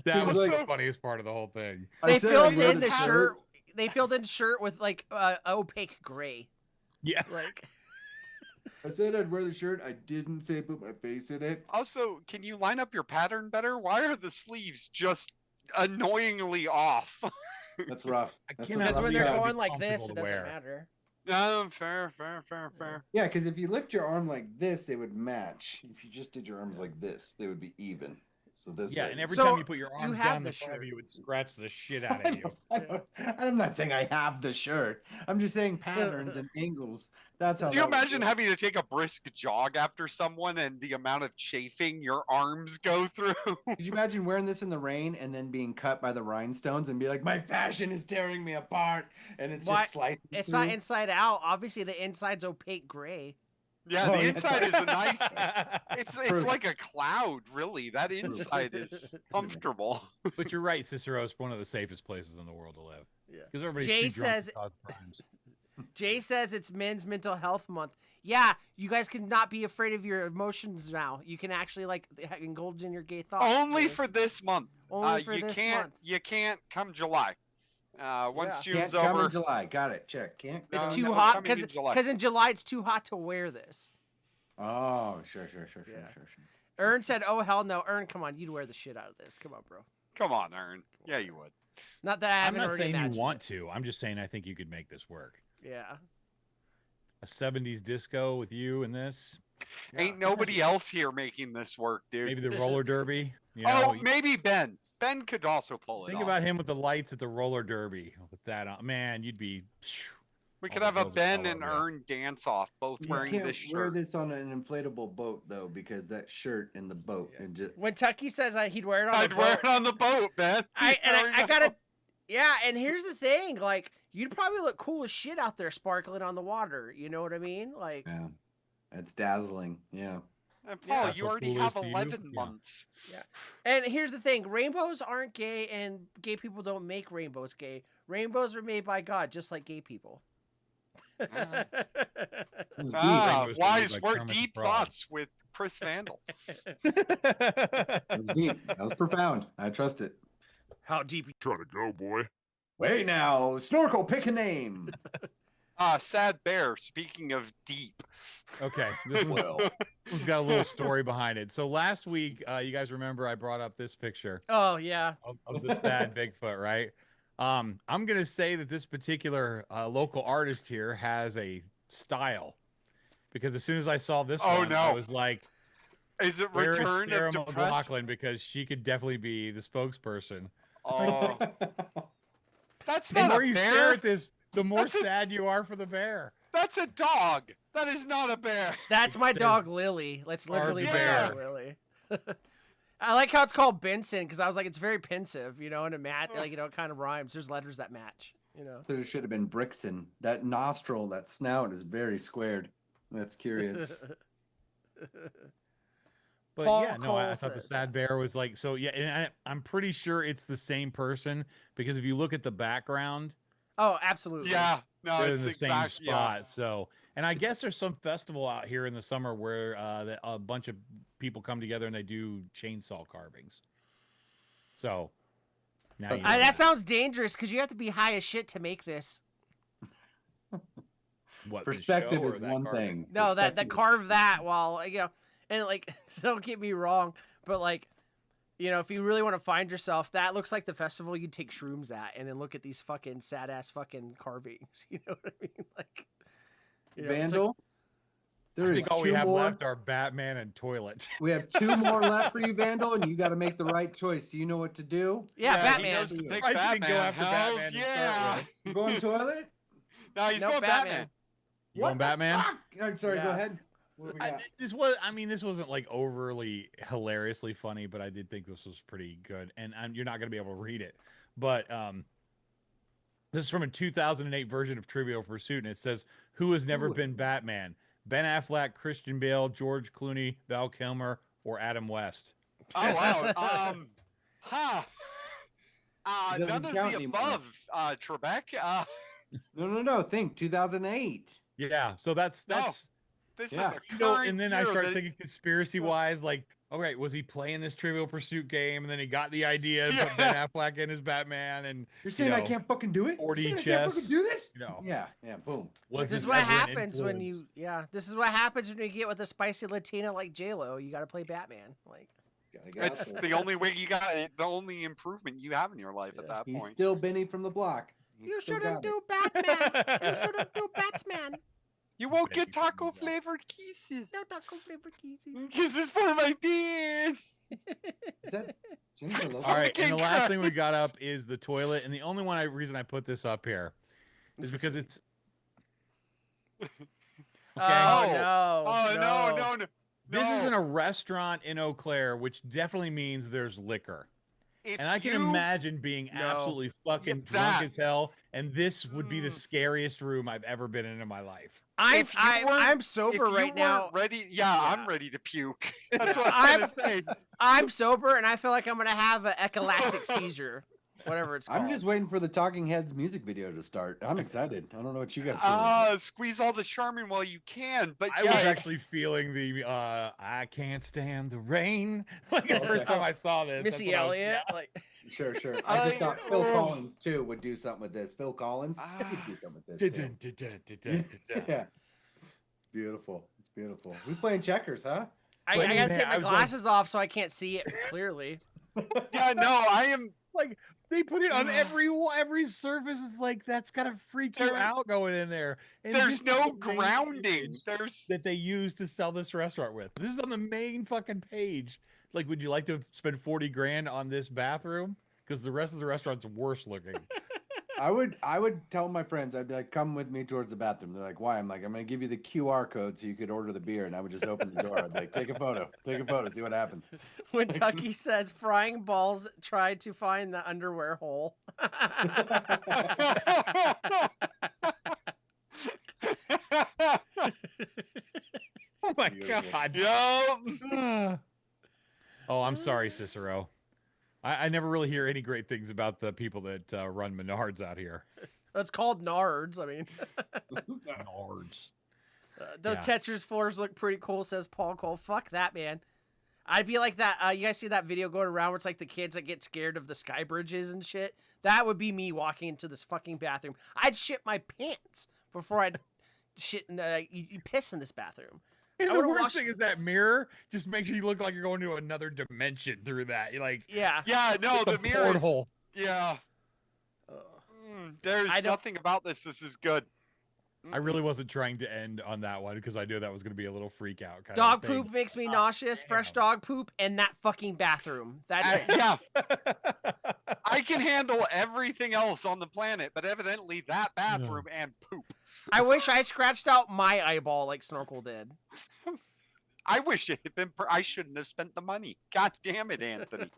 That It was was the like- funniest part of the whole thing. I They said filled I'd wear in the shirt. shirt. They filled in shirt with like opaque gray. Yeah. Like I said I'd wear the shirt. I didn't say put my face in it. Also, can you line up your pattern better? Why are the sleeves just annoyingly off? That's rough. I That's cannot a because rough when believe they're that would job. be going like this, comfortable it to doesn't wear. matter. Fair. Yeah, because if you lift your arm like this, they would match. If you just did your arms like this, they would be even. So this. Yeah, like- and every So, time you put your you arm have down the the front of shirt. you, it would scratch the shit out of you. I'm not saying I have the shirt. I'm just saying patterns and angles. That's how. Do you that would imagine work. having to take a brisk jog after someone and the amount of chafing your arms go through? Could you imagine wearing this in the rain and then being cut by the rhinestones and be like, my fashion is tearing me apart, and it's Why- just slicing It's through? not inside out. Obviously, the inside's opaque gray. Yeah, Oh, the yeah. inside is a nice. It's True. like a cloud, really. That inside is comfortable. But you're right, Cicero's one of the safest places in the world to live. Yeah. Because everybody's Jay too drunk says- to cause crimes. Jay says it's Men's Mental Health Month. Yeah, you guys can not be afraid of your emotions now. You can actually like indulge in your gay thoughts. Only Jay. for this month. Only for you this can't. month. You can't come July. Once Yeah. June's Can't come over. in July. Got it. Check. Can't. It's No, too no, hot coming because in July. in July it's too hot to wear this. Oh, sure. Yeah. Ern said, "Oh hell no, Ern, come on, you'd wear the shit out of this. Come on, bro. Come on, Ern. Yeah, you would. Not that I I'm haven't not already saying you imagined want it. to. I'm just saying I think you could make this work. Yeah. A 70s disco with you and this. Ain't nobody else here making this work, dude. Maybe the roller derby. You Oh, know, maybe Ben. Ben could also pull it think off. about him with the lights at the roller derby. With that on. Man, you'd be. We all could the have a girls would Ben follow and you. Ern dance off, both You wearing can't this wear shirt. this on an inflatable boat though, because that shirt in the boat and just. When Tucky says he'd wear it on I'd the wear boat, it on the boat, Ben. I There we go. gotta. Yeah, and here's the thing, like you'd probably look cool as shit out there sparkling on the water. You know what I mean? Like, Yeah, it's dazzling. Yeah. And Paul, That's you what already cool have is to you. 11 Yeah. months. and here's the thing: rainbows aren't gay, and gay people don't make rainbows gay. Rainbows are made by God, just like gay people. It's deep. Ah, Rainbows are made wise by word, Kermit the deep Frog. thoughts with Chris Vandal. It was deep. That was profound. I trust it. How deep? Try to go, boy. Wait now, Snorkel, pick a name. Sad Bear, speaking of deep. Okay, this Well, one's got a little story behind it. So last week, you guys remember I brought up this picture Oh yeah. of the sad Bigfoot, right? I'm gonna say that this particular local artist here has a style, because as soon as I saw this Oh, one, I no. was like, Is it "Where is Return Sarah of Depressed? McLachlan?" Because she could definitely be the spokesperson. Oh, that's The not more a you bear. stare at this, the more That's a- sad you are for the bear. That's a dog. That is not a bear. That's my says dog Lily. That's literally my Bear. dog Lily. I like how it's called Benson because I was like, it's very pensive, you know, and it kind of rhymes. There's letters that match, you know. There should have been Brixton. That nostril, that snout is very squared. That's curious. But Paul yeah, no, I Cole thought the says sad bear was like, so yeah, and I'm pretty sure it's the same person because if you look at the background, Oh, absolutely. Yeah, no, they're it's in the same exact- spot. yeah. So, and I guess there's some festival out here in the summer where a bunch of people come together and they do chainsaw carvings. So now you know That sounds dangerous because you have to be high as shit to make this. what, the Perspective show is or that one carving? thing. No, that Perspective is- carve that while you know, and like don't get me wrong, but like, you know, if you really want to find yourself, that looks like the festival you'd take shrooms at, and then look at these fucking sad ass fucking carvings. You know what I mean? Like, you know, it's like- Vandal. I There is think all we two have more. left are Batman and toilet. We have 2 more left for you, Vandal, and you got to make the right choice. Do you know what to do? yeah, He Batman. knows to pick I didn't Batman. go after Hells Batman to start yeah. with. You going toilet? No, he's Nope, going Batman. Batman. You going the Batman? fuck? I'm sorry, go Yeah. ahead. What do we got? This wasn't like overly hilariously funny, but I did think this was pretty good. And you're not going to be able to read it, but this is from a 2008 version of Trivial Pursuit, and it says, "Who has never Ooh. been Batman? Ben Affleck, Christian Bale, George Clooney, Val Kilmer, or Adam West?" Oh wow. Huh. It doesn't None of count the anymore. above, Trebek. No. Think 2008. Yeah, so that's This Yeah. is a you know, current and then I year started that- thinking conspiracy wise, like, all right, was he playing this Trivial Pursuit game, and then he got the idea and put Ben Affleck in as Batman, and You're saying I know, can't fucking do it? 4D You're saying I chess. can't fucking do this? you know, Yeah, boom. was This is his what ever an happens when you, influence? this is what happens when you get with a spicy Latina like J-Lo. You got to play Batman. Like, Gotta get out It's there. the only way you got the only improvement you have in your life at that He's point. still Benny from the block. He's you still shouldn't got it. do Batman. You shouldn't do Batman. You won't Betty get from taco the- flavored kisses. No taco flavor kisses. Kisses for my beard. Is that change the logo? All right, King and the last thing we got Christ. up is the toilet, and the only reason I put this up here is because it's okay. Oh, Oh. no. Oh no. This No. isn't a restaurant in Eau Claire, which definitely means there's liquor. If And I can you- imagine being No. absolutely fucking that. drunk as hell, and this would be the Mm. scariest room I've ever been in my life. If you weren't- I'm if sober you right now. weren't ready, Yeah. I'm ready to puke. That's what I I'm- was gonna say. I'm sober, and I feel like I'm gonna have an echolactic seizure, whatever it's called. I'm just waiting for the Talking Heads music video to start. I'm excited. I don't know what you guys feel. Squeeze all the charming while you can. But I yeah, was actually feeling the I can't stand the rain. Like the first time I saw this. that's Missy what I was- Elliott. Like, Sure. I just thought Phil oh. Collins too would do something with this. Phil Collins he could do something with this too. Yeah. Beautiful. It's beautiful. Who's playing checkers, huh? I But gotta man, take I my was like- glasses off so I can't see it clearly. yeah, no, I am. Like they put it on every surface. It's like that's gotta freak you There- out going in there. And There's this is no the main grounding. image There's that they use to sell this restaurant with. This is on the main fucking page. Like, would you like to spend 40 grand on this bathroom? Because the rest of the restaurant's worse looking. I would tell my friends, I'd be like, come with me towards the bathroom. They're like, why? I'm like, I'm gonna give you the QR code so you could order the beer, and I would just open the door. I'd be like, take a photo, see what happens. When Tucky says frying balls tried to find the underwear hole. Oh my Beautiful. god. Yup. Oh, I'm sorry, Cicero. I never really hear any great things about the people that run Menards out here. That's called Nards. I mean, Menards. those Yeah. Tetris floors look pretty cool, says Paul Cole. Fuck that, man. I'd be like that. You guys see that video going around where it's like the kids that get scared of the sky bridges and shit? That would be me walking into this fucking bathroom. I'd shit my pants before I'd shit in the, you piss in this bathroom. And I the would've worst watched- thing is that mirror just makes you look like you're going to another dimension through that. You're like, Yeah. yeah, no, it's a the mirror is. porthole. Yeah. Ugh. There's I don't- nothing about this. This is good. I really wasn't trying to end on that one because I knew that was going to be a little freak out kind Dog of thing. poop makes me nauseous. Fresh damn. dog poop and that fucking bathroom. That's it. Yeah, I I can handle everything else on the planet, but evidently that bathroom and poop. I wish I scratched out my eyeball like Snorkel did. I wish it had been. I shouldn't have spent the money. God damn it, Anthony.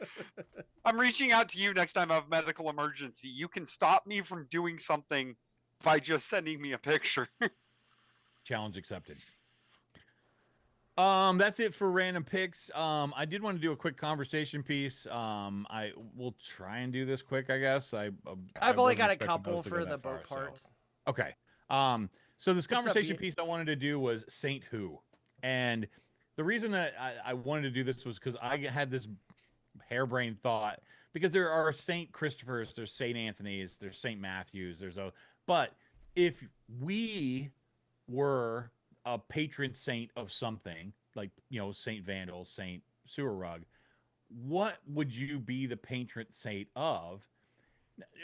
I'm reaching out to you next time I have a medical emergency. You can stop me from doing something by just sending me a picture. Challenge accepted. That's it for random picks. I did want to do a quick conversation piece. I will try and do this quick, I guess. I've only wasn't got a expecting couple those to go for that the far, boat so- parts. Okay. So this up, conversation Ian? piece I wanted to do was Saint Who. And the reason that I wanted to do this was because I had this harebrained thought, because there are Saint Christophers, there's Saint Anthony's, there's Saint Matthews, but if we were a patron saint of something, like, you know, Saint Vandal, Saint Sewer Rug, what would you be the patron saint of?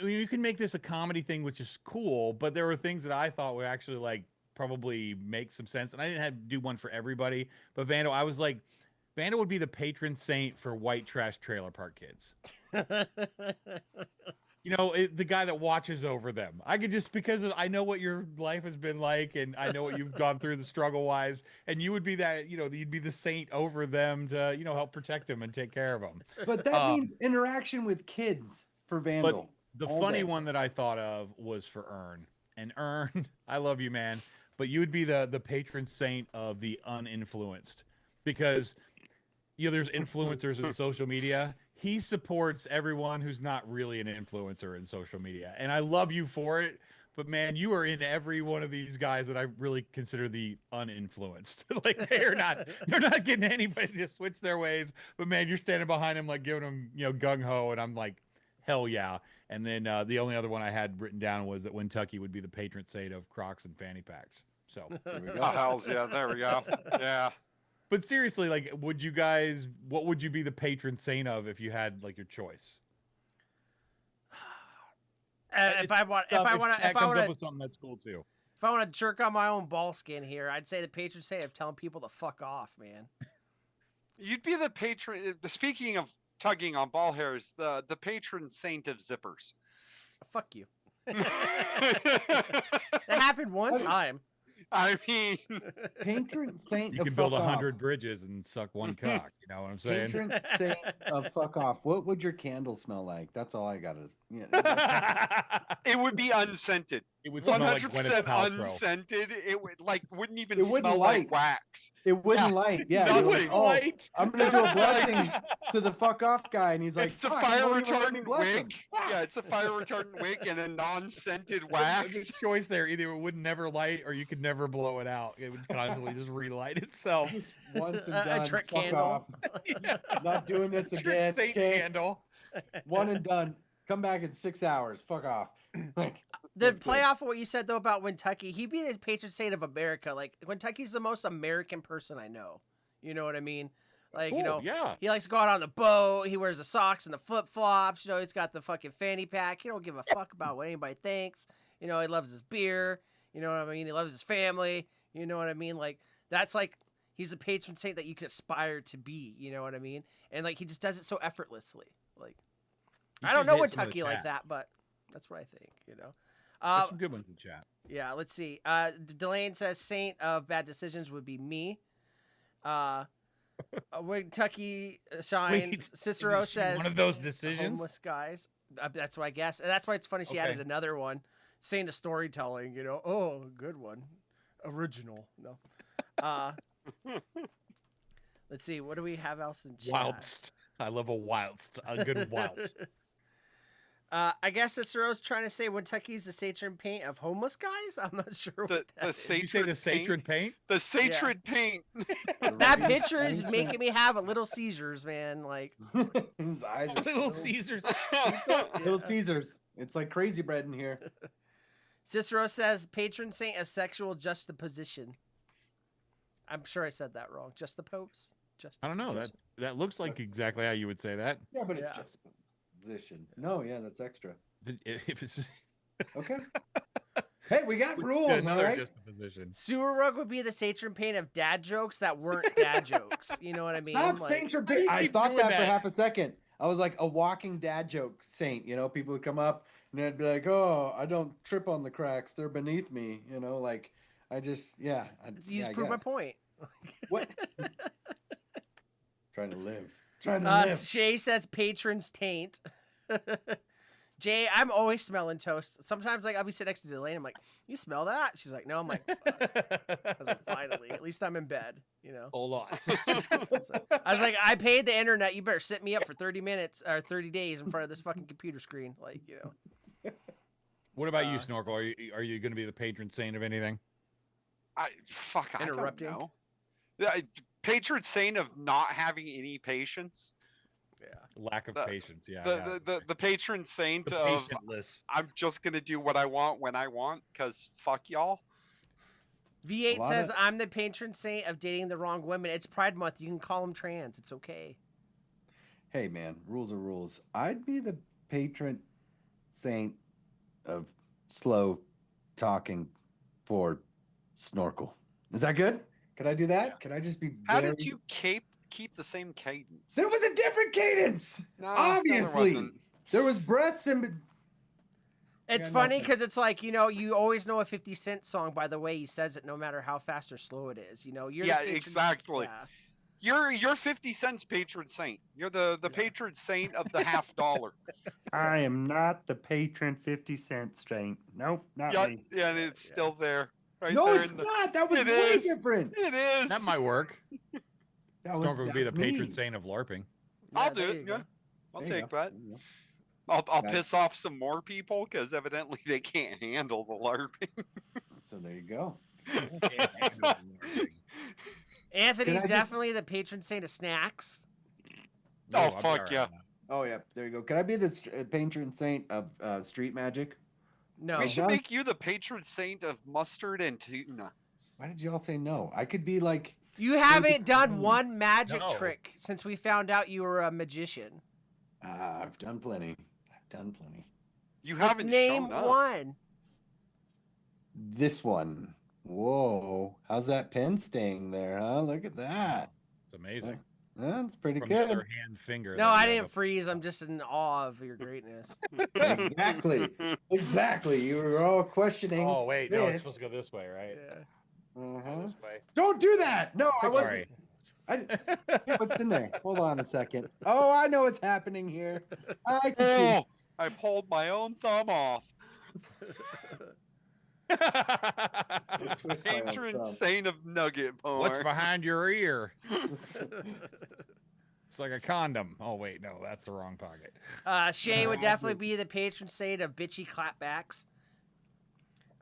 I mean, you can make this a comedy thing, which is cool, but there were things that I thought would actually like probably make some sense. And I didn't have to do one for everybody, but Vandal, I was like, Vandal would be the patron saint for white trash trailer park kids. You know, the guy that watches over them. I could just, because I know what your life has been like, and I know what you've gone through the struggle wise, and you would be that, you know, you'd be the saint over them to, you know, help protect them and take care of them. But that means interaction with kids for Vandal. The all funny day. one that I thought of was for Ern. And Ern, I love you, man, but you would be the patron saint of the uninfluenced, because, you know, there's influencers in social media. He supports everyone who's not really an influencer in social media. And I love you for it, but man, you are in every one of these guys that I really consider the uninfluenced. Like they're not getting anybody to switch their ways, but man, you're standing behind him, like giving them, you know, gung ho. And I'm like, hell yeah. And then the only other one I had written down was that Kentucky would be the patron saint of Crocs and fanny packs. So There we Oh, go. hells yeah, there we go. Yeah. but seriously, like, what would you be the patron saint of if you had like your choice? If I want up with something that's cool too. to jerk on my own ball skin here, I'd say the patron saint of telling people to fuck off, man. You'd be the patron. Speaking of tugging on ball hairs, the patron saint of zippers. Fuck you. That happened one time. I mean, Patron saint You of can build fuck 100 off. bridges and suck one cock. You know what I'm saying? Patron saint of fuck off. What would your candle smell like? That's all I got is. Yeah. it would be unscented. It would smell like 100% Gwyneth Paltrow. unscented. It would wouldn't even It wouldn't smell light. like wax. It wouldn't Yeah, light. Yeah. you're like, nothing. oh, Light. I'm gonna do a blessing to the fuck off guy, and he's like, It's a "Fuck, fire I won't even let me retardant bless him." wick. Yeah, it's a fire retardant wick and a non-scented There's wax. a choice there. Either it would never light or you could never blow it out. It would constantly just relight itself. Just once and A done. trick fuck candle. off. Not doing this Trick again. Saint Okay? candle. One and done. Come back in 6 hours. Fuck off. Like, The That's play good. off of what you said though about Kentucky, he'd be the patron saint of America. Like Kentucky's the most American person I know. You know what I mean? Like, you Cool, know, yeah. he likes to go out on the boat. He wears the socks and the flip flops. You know, he's got the fucking fanny pack. He don't give a fuck about what anybody thinks. You know, he loves his beer. You know what I mean? He loves his family. You know what I mean? Like that's like he's a patron saint that you could aspire to be. You know what I mean? And like he just does it so effortlessly. Like You I don't should know hit some of the Kentucky like chat. that, but that's what I think. You know. There's some good ones in chat. Yeah, let's see. Delane says saint of bad decisions would be me. Kentucky Shine. Wait, Cicero Is she says one of those decisions. homeless guys. That's what I guess. And that's why it's funny she Okay. added another one. Saint of storytelling, you know. Oh, good one. Original. No. Let's see. What do we have else in chat? Whilst. I love a whilst. A good whilst. I guess Cicero's trying to say Kentucky's the satron paint of homeless guys. I'm not sure what The that is. Did you say the Satred Satron paint? The sacred paint. That picture is making me have a little seizures, man. Like, His eyes are Little still- Caesars. Little Caesars. It's like crazy bread in here. Cicero says patron saint of sexual juxtaposition. I'm sure I said that wrong. Just the popes. Just I don't know. That looks like exactly how you would say that. Yeah, but it's Yeah. just position. No, yeah, that's extra. If it's Okay. Hey, we got rules, all another right? juxtaposition. Sewer rug would be the satron paint of dad jokes that weren't dad jokes. You know what I mean? Stop Like, saying do you I keep thought doing that for that? half a second. I was like a walking dad joke saint. You know, people would come up and I'd be like, "Oh, I don't trip on the cracks; they're beneath me." You know, like I just, yeah, You just proved my point. What? Trying to live. Trying to live. Shay says patrons taint. Jay, I'm always smelling toast. Sometimes like I'll be sitting next to Delaney. I'm like, you smell that? She's like, no. I'm like, fuck. I was like, finally, at least I'm in bed, you know. Hold on. So, I was like, I paid the internet. You better sit me up for 30 minutes or 30 days in front of this fucking computer screen. Like, you know. What about you, Snorkel? Are you going to be the patron saint of anything? I Interrupting? don't know. Patron saint of not having any patience. Lack of patience. Yeah. The patron saint The of patientless. I'm just gonna do what I want when I want because fuck y'all. V8 lot says, of- I'm the patron saint of dating the wrong women. It's Pride Month. You can call them trans. It's okay. Hey man, rules are rules. I'd be the patron saint of slow talking for Snorkel. Is that good? Could I do that? Yeah. Could I just be How very... did you keep the same cadence? There was a different cadence. No, Obviously. There was breaths and It's got funny nothing. because it's like, you know, you always know a 50 Cent song by the way he says it, no matter how fast or slow it is. You know, you're the Yeah, patron- exactly. Yeah. You're 50 cents patron saint. You're the patron saint of the $50. I am not the patron 50 cent saint. Nope, not Yeah, me. yeah, and it's still there. Right no, there it's in the, not. That was It way is. different. It is. That might work. That was Snorkel would be the that's me. patron saint of LARPing. I'll Yeah, do there it. you go. Yeah, I'll There you take go. that. There you go. I'll Nice. piss off some more people because evidently they can't handle the LARPing. So there you go. Anthony's Can I just- definitely the patron saint of snacks. No, Oh, I'll be fuck all right yeah. on that. Oh yeah, there you go. Can I be the patron saint of street magic? No. We should Uh-huh. make you the patron saint of mustard and tuna. Why did you all say no? I could be like You haven't done one magic No. trick since we found out you were a magician. I've done plenty. I've done plenty. You haven't Name shown us. one. This one. Whoa. How's that pen staying there, huh? Look at that. It's amazing. That's pretty From the good. other hand finger. No, that I you have didn't freeze. I'm just in awe of your greatness. Exactly. Exactly. You were all questioning. Oh wait, no, it's this. supposed to go this way, right? Yeah. Uh-huh. This way. Don't do that. No, I wasn't. Sorry. What's in there? Hold on a second. Oh, I know what's happening here. I can see. Oh, I pulled my own thumb off. Twist my own Patron thumb. saint of nugget porn. What's behind your ear? It's like a condom. Oh wait, no, that's the wrong pocket. Shay would definitely be the patron saint of bitchy clapbacks.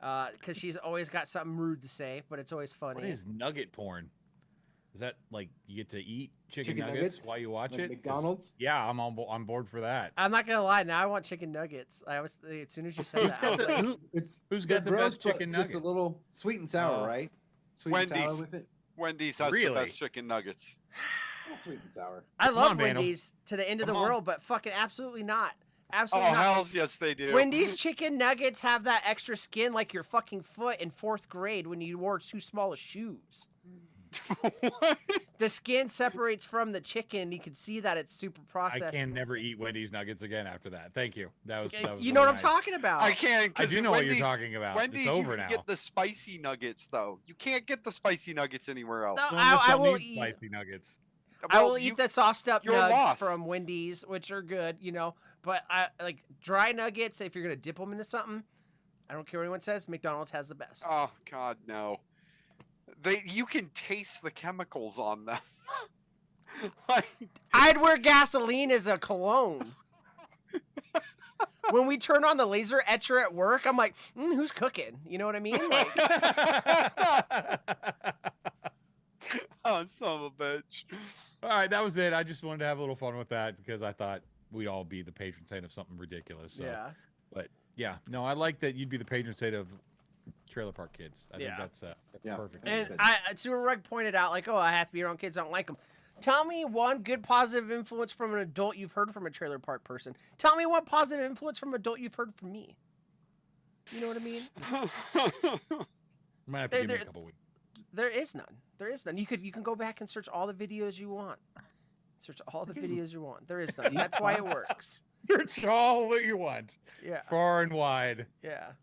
Because she's always got something rude to say, but it's always funny. What is nugget porn? Is that like you get to eat chicken, Chicken nuggets, nuggets? while you watch Like it? 'Cause- McDonald's? Yeah, I'm on board for that. I'm not gonna lie. Now I want chicken nuggets. I was as soon as you said that, I was like, It's Who's they're got the gross, best but chicken Just a nugget? little sweet and sour, Oh. right? Sweet and Wendy's. sour with it. Wendy's has Really? the best chicken nuggets. Not sweet and sour. I Come love on, Vandal. Wendy's to the end of Come the on. world, but fucking absolutely not. Oh, Absolutely not. hells yes, they do. Wendy's chicken nuggets have that extra skin like your fucking foot in 4th grade when you wore too small of shoes. What? The skin separates from the chicken. You can see that it's super I processed. can never eat Wendy's nuggets again after that. Thank you. That was. That was You know what really I'm nice. talking about. I can I because do know what you're talking about. Wendy's, it's you over can now. get the spicy nuggets though. You can't get the spicy nuggets anywhere else. No, Some of us I don't will need eat- spicy nuggets. I will Well, eat the sauced up you're nugs lost. from Wendy's, which are good, you know. But I like dry nuggets. If you're gonna dip them into something, I don't care what anyone says. McDonald's has the best. Oh God, no. You can taste the chemicals on them. Like, I'd wear gasoline as a cologne. When we turn on the laser etcher at work, I'm like, who's cooking? You know what I mean? Like, oh, son of a bitch. All right, that was it. I just wanted to have a little fun with that because I thought we'd all be the patron saint of something ridiculous. So. yeah. But yeah, no, I like that you'd be the patron saint of trailer park kids. I Yeah. think that's Yeah. perfect. And good. Super Rug pointed out, like, oh, I have to be around kids. I don't like them. Tell me one good positive influence from an adult you've heard from a trailer park person. Tell me one positive influence from an adult you've heard from me. You know what I mean? Might have to There- give me a there- couple weeks. There is none. There is none. You can go back and search all the videos you want. Search all the videos you want. There is none. That's why it works. Search all that you want, Yeah. far and wide. Yeah.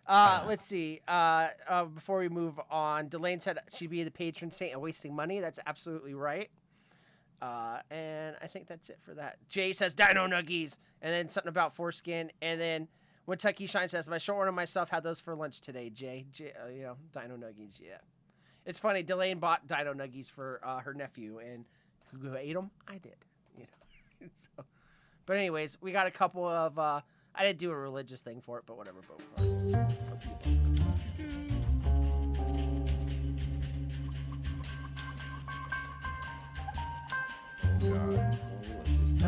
Let's see. Before we move on, Delane said she'd be the patron saint of wasting money. That's absolutely right. And I think that's it for that. Jay says Dino Nuggies, and then something about foreskin, and then when Tucky Shine says my short one and myself had those for lunch today. Jay, Dino Nuggies. Yeah, it's funny. Delane bought Dino Nuggies for her nephew, and who ate them? I did. So, but anyways, we got a couple of. I didn't do a religious thing for it, but whatever.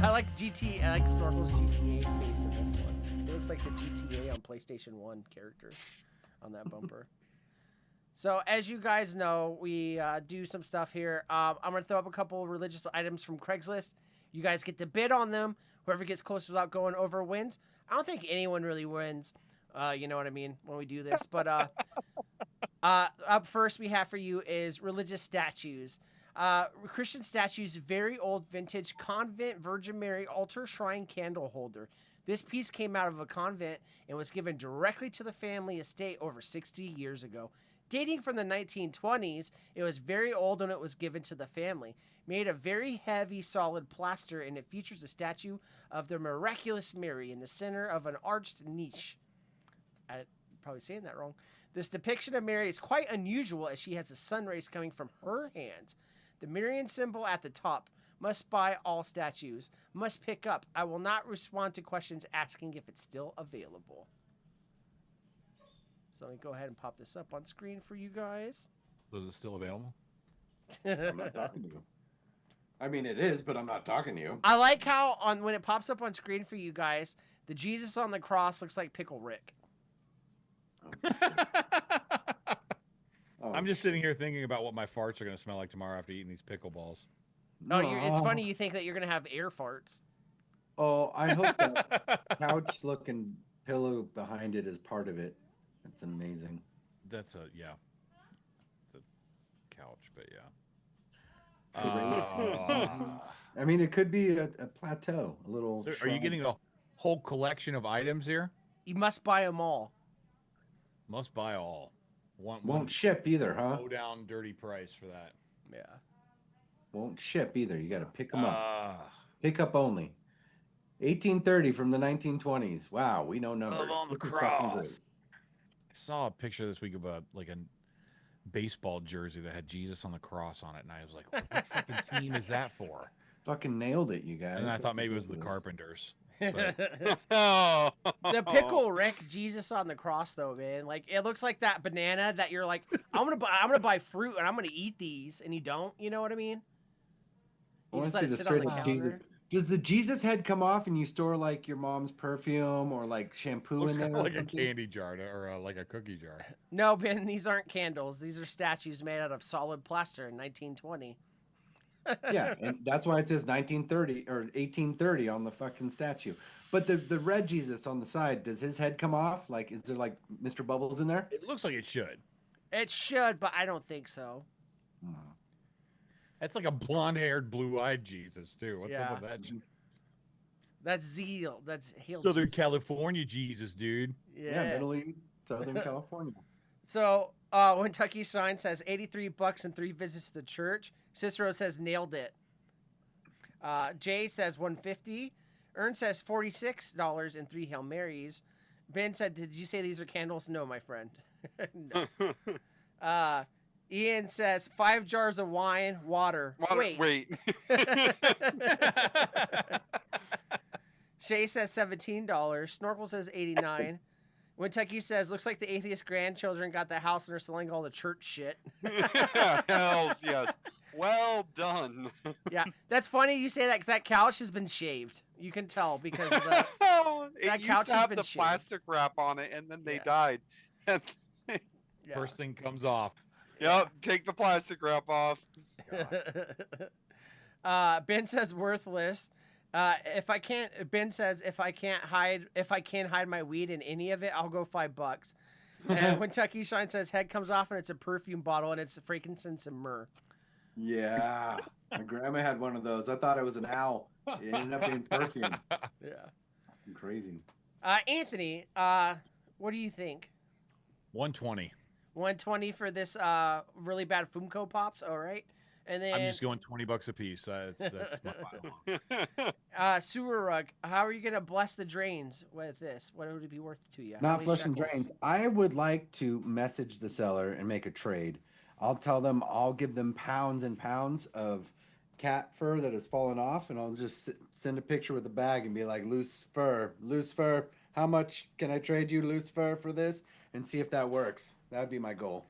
I like GT. I like Snorkel's GTA face in this one. It looks like the GTA on PlayStation 1 character on that bumper. So as you guys know, we do some stuff here. I'm gonna throw up a couple of religious items from Craigslist. You guys get to bid on them. Whoever gets close without going over wins. I don't think anyone really wins. You know what I mean when we do this. But up first we have for you is religious statues. Christian statues, very old vintage convent Virgin Mary altar shrine candle holder. This piece came out of a convent and was given directly to the family estate over 60 years ago. Dating from the 1920s, it was very old when it was given to the family. Made of very heavy, solid plaster, and it features a statue of the miraculous Mary in the center of an arched niche. I'm probably saying that wrong. This depiction of Mary is quite unusual as she has the sun rays coming from her hands. The Marian symbol at the top. Must buy all statues. Must pick up. I will not respond to questions asking if it's still available. So let me go ahead and pop this up on screen for you guys. Was it still available? I'm not talking to you. I mean, it is, but I'm not talking to you. I like how when it pops up on screen for you guys, the Jesus on the cross looks like Pickle Rick. Oh, I'm just sitting here thinking about what my farts are going to smell like tomorrow after eating these pickleballs. Oh, it's funny you think that you're going to have air farts. Oh, I hope that couch-looking pillow behind it is part of it. It's amazing. That's a it's a couch, but yeah. I mean, it could be a plateau, a little. So are you shrine. getting a whole collection of items here? You must buy them all. Must buy all. Won't ship either, huh? Low down dirty price for that. Yeah. Won't ship either. You got to pick them up. Ah. Pick up only. 1830 from the 1920s. Wow, we know numbers. Love on the This is fucking great. cross. I saw a picture this week of a baseball jersey that had Jesus on the cross on it, and I was like, "What fucking team is that for?" Fucking nailed it, you guys. And I That's thought maybe it was the ridiculous. Carpenters. Oh. The Pickle Rick Jesus on the cross, though, man. Like, it looks like that banana that you're like, I'm gonna buy fruit and I'm gonna eat these, and you don't. You know what I mean? I You want just to see let it the sit on the straight up counter. Jesus. Does the Jesus head come off and you store like your mom's perfume or like shampoo Looks in there? kind of or like a something? candy jar or like a cookie jar. No, Ben, these aren't candles. These are statues made out of solid plaster in 1920. Yeah, and that's why it says 1930 or 1830 on the fucking statue. But the red Jesus on the side, does his head come off? Like, is there like Mr. Bubbles in there? It looks like it should. It should, but I don't think so. Hmm. That's like a blonde-haired, blue-eyed Jesus too. What's up with that? That's zeal. That's hail Southern Jesus. California Jesus, dude. Yeah, Middle East, Southern California. So when Tucky Stein says $83 and 3 visits to the church, Cicero says nailed it. Jay says $150. Ern says $46 and 3 Hail Marys. Ben said, "Did you say these are candles?" No, my friend. No. Ian says 5 jars of wine, water. Wait. Shay says $17. Snorkel says $89. Wintucky says, looks like the atheist grandchildren got the house and are selling all the church shit. Hells yes. Well done. Yeah, that's funny you say that because that couch has been shaved. You can tell because of the, It That used couch to has have been the shaved. plastic wrap on it, and then they Yeah. died. yeah. First thing comes off. Yep, take the plastic wrap off. Ben says worthless. Ben says if I can hide my weed in any of it, I'll go $5. And when Tucky Shine says head comes off and it's a perfume bottle and it's frankincense and myrrh. Yeah. My grandma had one of those. I thought it was an owl. It ended up being perfume. Yeah. Crazy. Anthony, what do you think? 120. 120 for this really bad Funko Pops, all right. And then I'm just going $20 a piece. That's my final. Sewer Rug, how are you gonna bless the drains with this? What would it be worth to you? How Not many flushing shekels? drains. I would like to message the seller and make a trade. I'll tell them I'll give them pounds and pounds of cat fur that has fallen off, and I'll just send a picture with a bag and be like, loose fur. How much can I trade you loose fur for this? And see if that works. That would be my goal.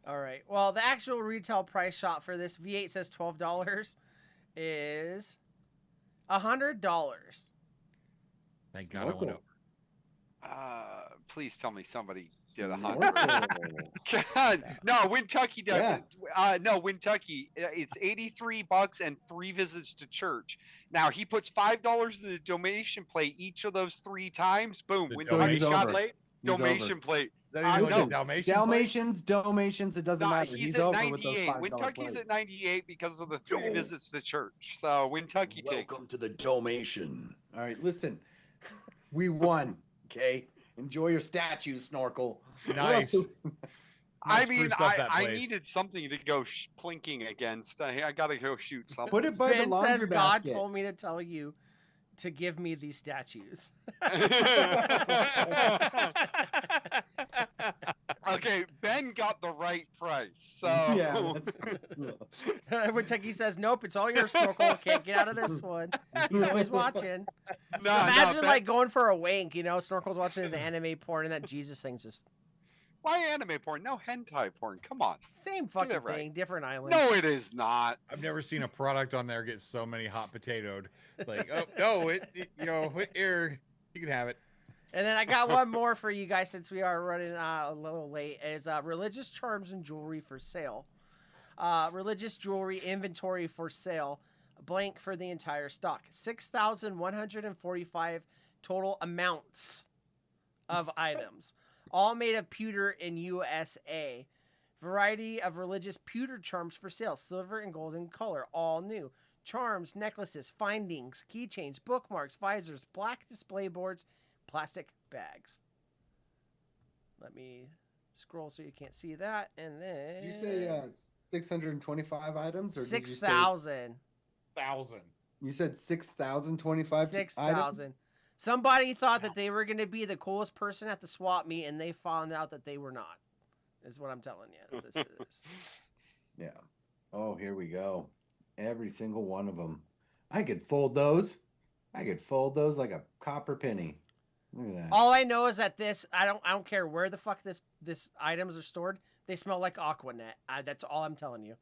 All right. Well, the actual retail price shop for this V8 says $12 is $100. Thank God I went over. Please tell me somebody did Snorkel. 100. God, no, Wintucky does. No, Wintucky. It's $83 and 3 visits to church. Now he puts $5 in the donation plate each of those 3 times. Boom, The Wintucky donation got plate? He's donation over. plate. Is that even no. like a Dalmatian plate? Dalmatians, it doesn't No, matter. he's He's at over with those 98. $5 Wintucky's plates. at 98 because of the 3 visits to church. So Wintucky takes. Welcome to the Dalmatian. All right, listen. We won. Okay. Enjoy your statues, Snorkel. Nice. I Nice mean, spruced up that I place. needed something to go plinking against. I got to go shoot something. Put it by the Ben laundry says God basket. told me to tell you to give me these statues. Okay, Ben got the right price. So Yeah. Wintucky says, nope, it's all your Snorkel. Can't get out of this one. He's always watching. no, Imagine Ben, like going for a wank, you know, Snorkel's watching his anime porn and that Jesus thing's just why anime porn? No hentai porn. Come on. same fucking it right. thing, different island. No, it is not. I've never seen a product on there get so many hot potatoed. Like, oh no, here you can have it. And then I got one more for you guys since we are running a little late. Is religious charms and jewelry for sale. Religious jewelry inventory for sale. Blank for the entire stock. 6,145 total amounts of items. All made of pewter in USA. Variety of religious pewter charms for sale. Silver and gold in color. All new. Charms, necklaces, findings, keychains, bookmarks, visors, black display boards, plastic bags. Let me scroll so you can't see that. And then Did you say 625 items? Or did you say- 6,000. 1,000. You said 6,025 6,000. Somebody thought that they were going to be the coolest person at the swap meet, and they found out that they were not. Is what I'm telling you. This is. Yeah. Oh, here we go. Every single one of them. I could fold those. like a copper penny. Look at that. All I know is that this, I don't care where the fuck this items are stored. They smell like Aquanet. That's all I'm telling you.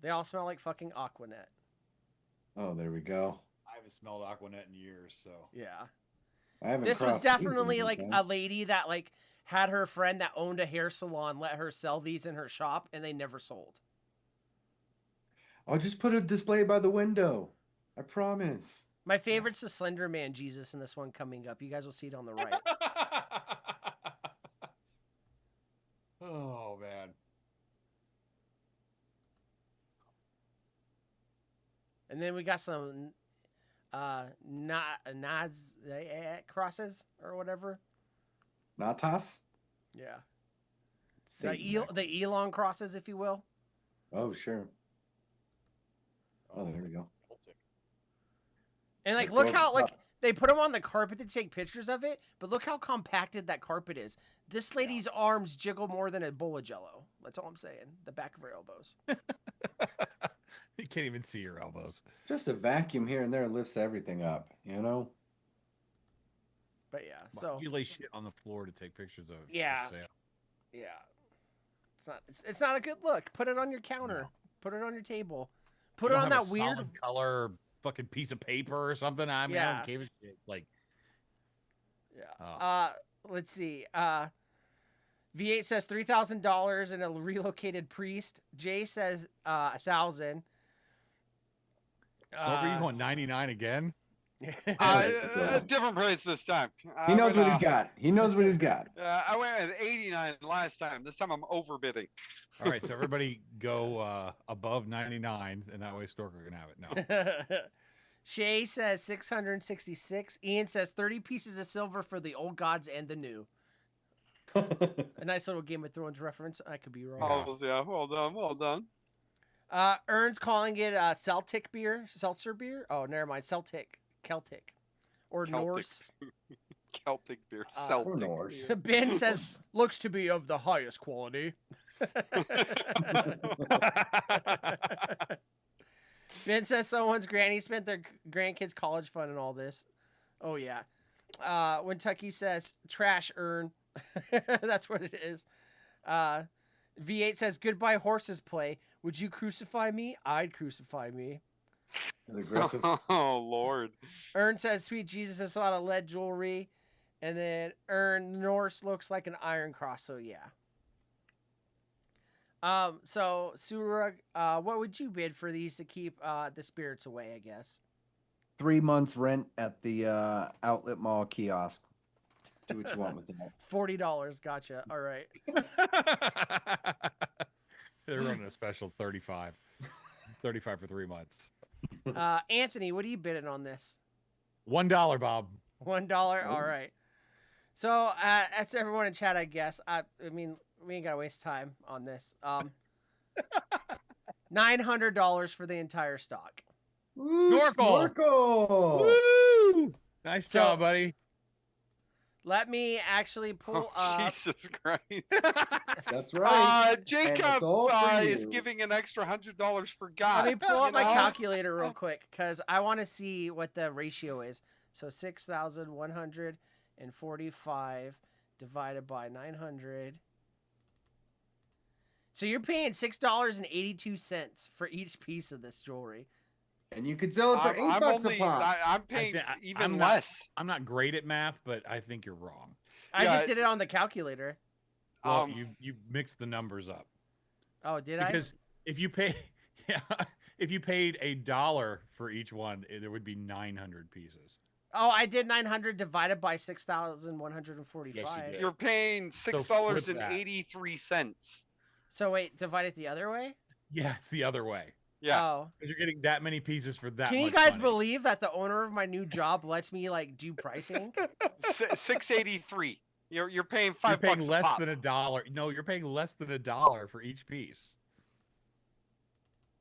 They all smell like fucking Aquanet. Oh, there we go. I haven't smelled Aquanet in years, so. Yeah. I haven't. This was crossed either definitely of like these, a lady that like had her friend that owned a hair salon let her sell these in her shop, and they never sold. I'll just put a display by the window. I promise. My favorite's the Slender Man Jesus in this one coming up. You guys will see it on the right. Oh man. And then we got some Naz crosses or whatever. Natas? Yeah. Satan. The Elon crosses, if you will. Oh, sure. Oh, there we go. And like, Like, look those how like up. they put them on the carpet to take pictures of it, but look how compacted that carpet is. This lady's arms jiggle more than a bowl of Jello. That's all I'm saying. The back of her elbows. You can't even see your elbows. Just a vacuum here and there lifts everything up, you know? But yeah, Why so do you lay shit on the floor to take pictures of. Yeah. for sale? yeah, it's not a good look. Put it on your counter. No. Put it on your table. You Put it don't on have that a weird. solid color fucking piece of paper or something. I mean, I Yeah. don't give a shit. Like, Yeah. Oh. Let's see. V8 says $3,000 and a relocated priest. Jay says 1,000. Stalker, you going 99 again? Different price this time. He knows what he's got. He knows what he's got. I went with 89 last time. This time I'm overbidding. All right, so everybody go above 99, and that way Storker can have it. No. Shay says 666. Ian says 30 pieces of silver for the old gods and the new. A nice little Game of Thrones reference. I could be wrong. Oh, yeah, well done, well done. Ern's calling it Celtic beer, seltzer beer. Oh, never mind. Celtic, Celtic, or Celtic. Norse. Celtic beer, Celtic Norse. beer. Ben says looks to be of the highest quality. Ben says someone's granny spent their grandkids' college fund and all this. Oh yeah. When Tucky says trash Ern, that's what it is. V8 says goodbye horses play. Would you crucify me? I'd crucify me. Aggressive. Oh Lord. Ern says sweet Jesus, I saw a lot of lead jewelry. And then Ern Norse looks like an iron cross, so yeah. So Surag, what would you bid for these to keep the spirits away, I guess? 3 months rent at the outlet mall kiosk. Do what you want with that. $40. Gotcha. All right. They're running a special 35. 35 for 3 months. Anthony, what are you bidding on this? $1, Bob. $1. All right. So that's everyone in chat, I guess. I mean, we ain't gotta waste time on this. $900 for the entire stock. Snorkel! Snorkel! Woo! Nice So- job, buddy. Let me actually pull Oh, up. Jesus Christ. That's right. Jacob all for is you. giving an extra $100 for God. Let me pull up you my know? calculator real quick because I want to see what the ratio is. So 6,145 divided by 900. So you're paying $6.82 for each piece of this jewelry. And you could sell it for $8 I'm a only, pop. I'm paying I'm even not- less. I'm not great at math, but I think you're wrong. I Yeah, just did it on the calculator. Well, Um, you mixed the numbers up. Oh, did Because if you pay, yeah, if you paid $1 for each one, there would be 900 pieces. I? Oh, I did 900 divided by 6,145. Yes, you did. You're paying flip $6.83. So wait, divide it the other way? Yeah, it's the other way. Yeah. Oh. Because you're getting that many pieces for that. Can you much guys money. believe that the owner of my new job lets me like do pricing? 683. You're paying You're $5 paying a less pop. than $1. No, you're paying less than $1 for each piece.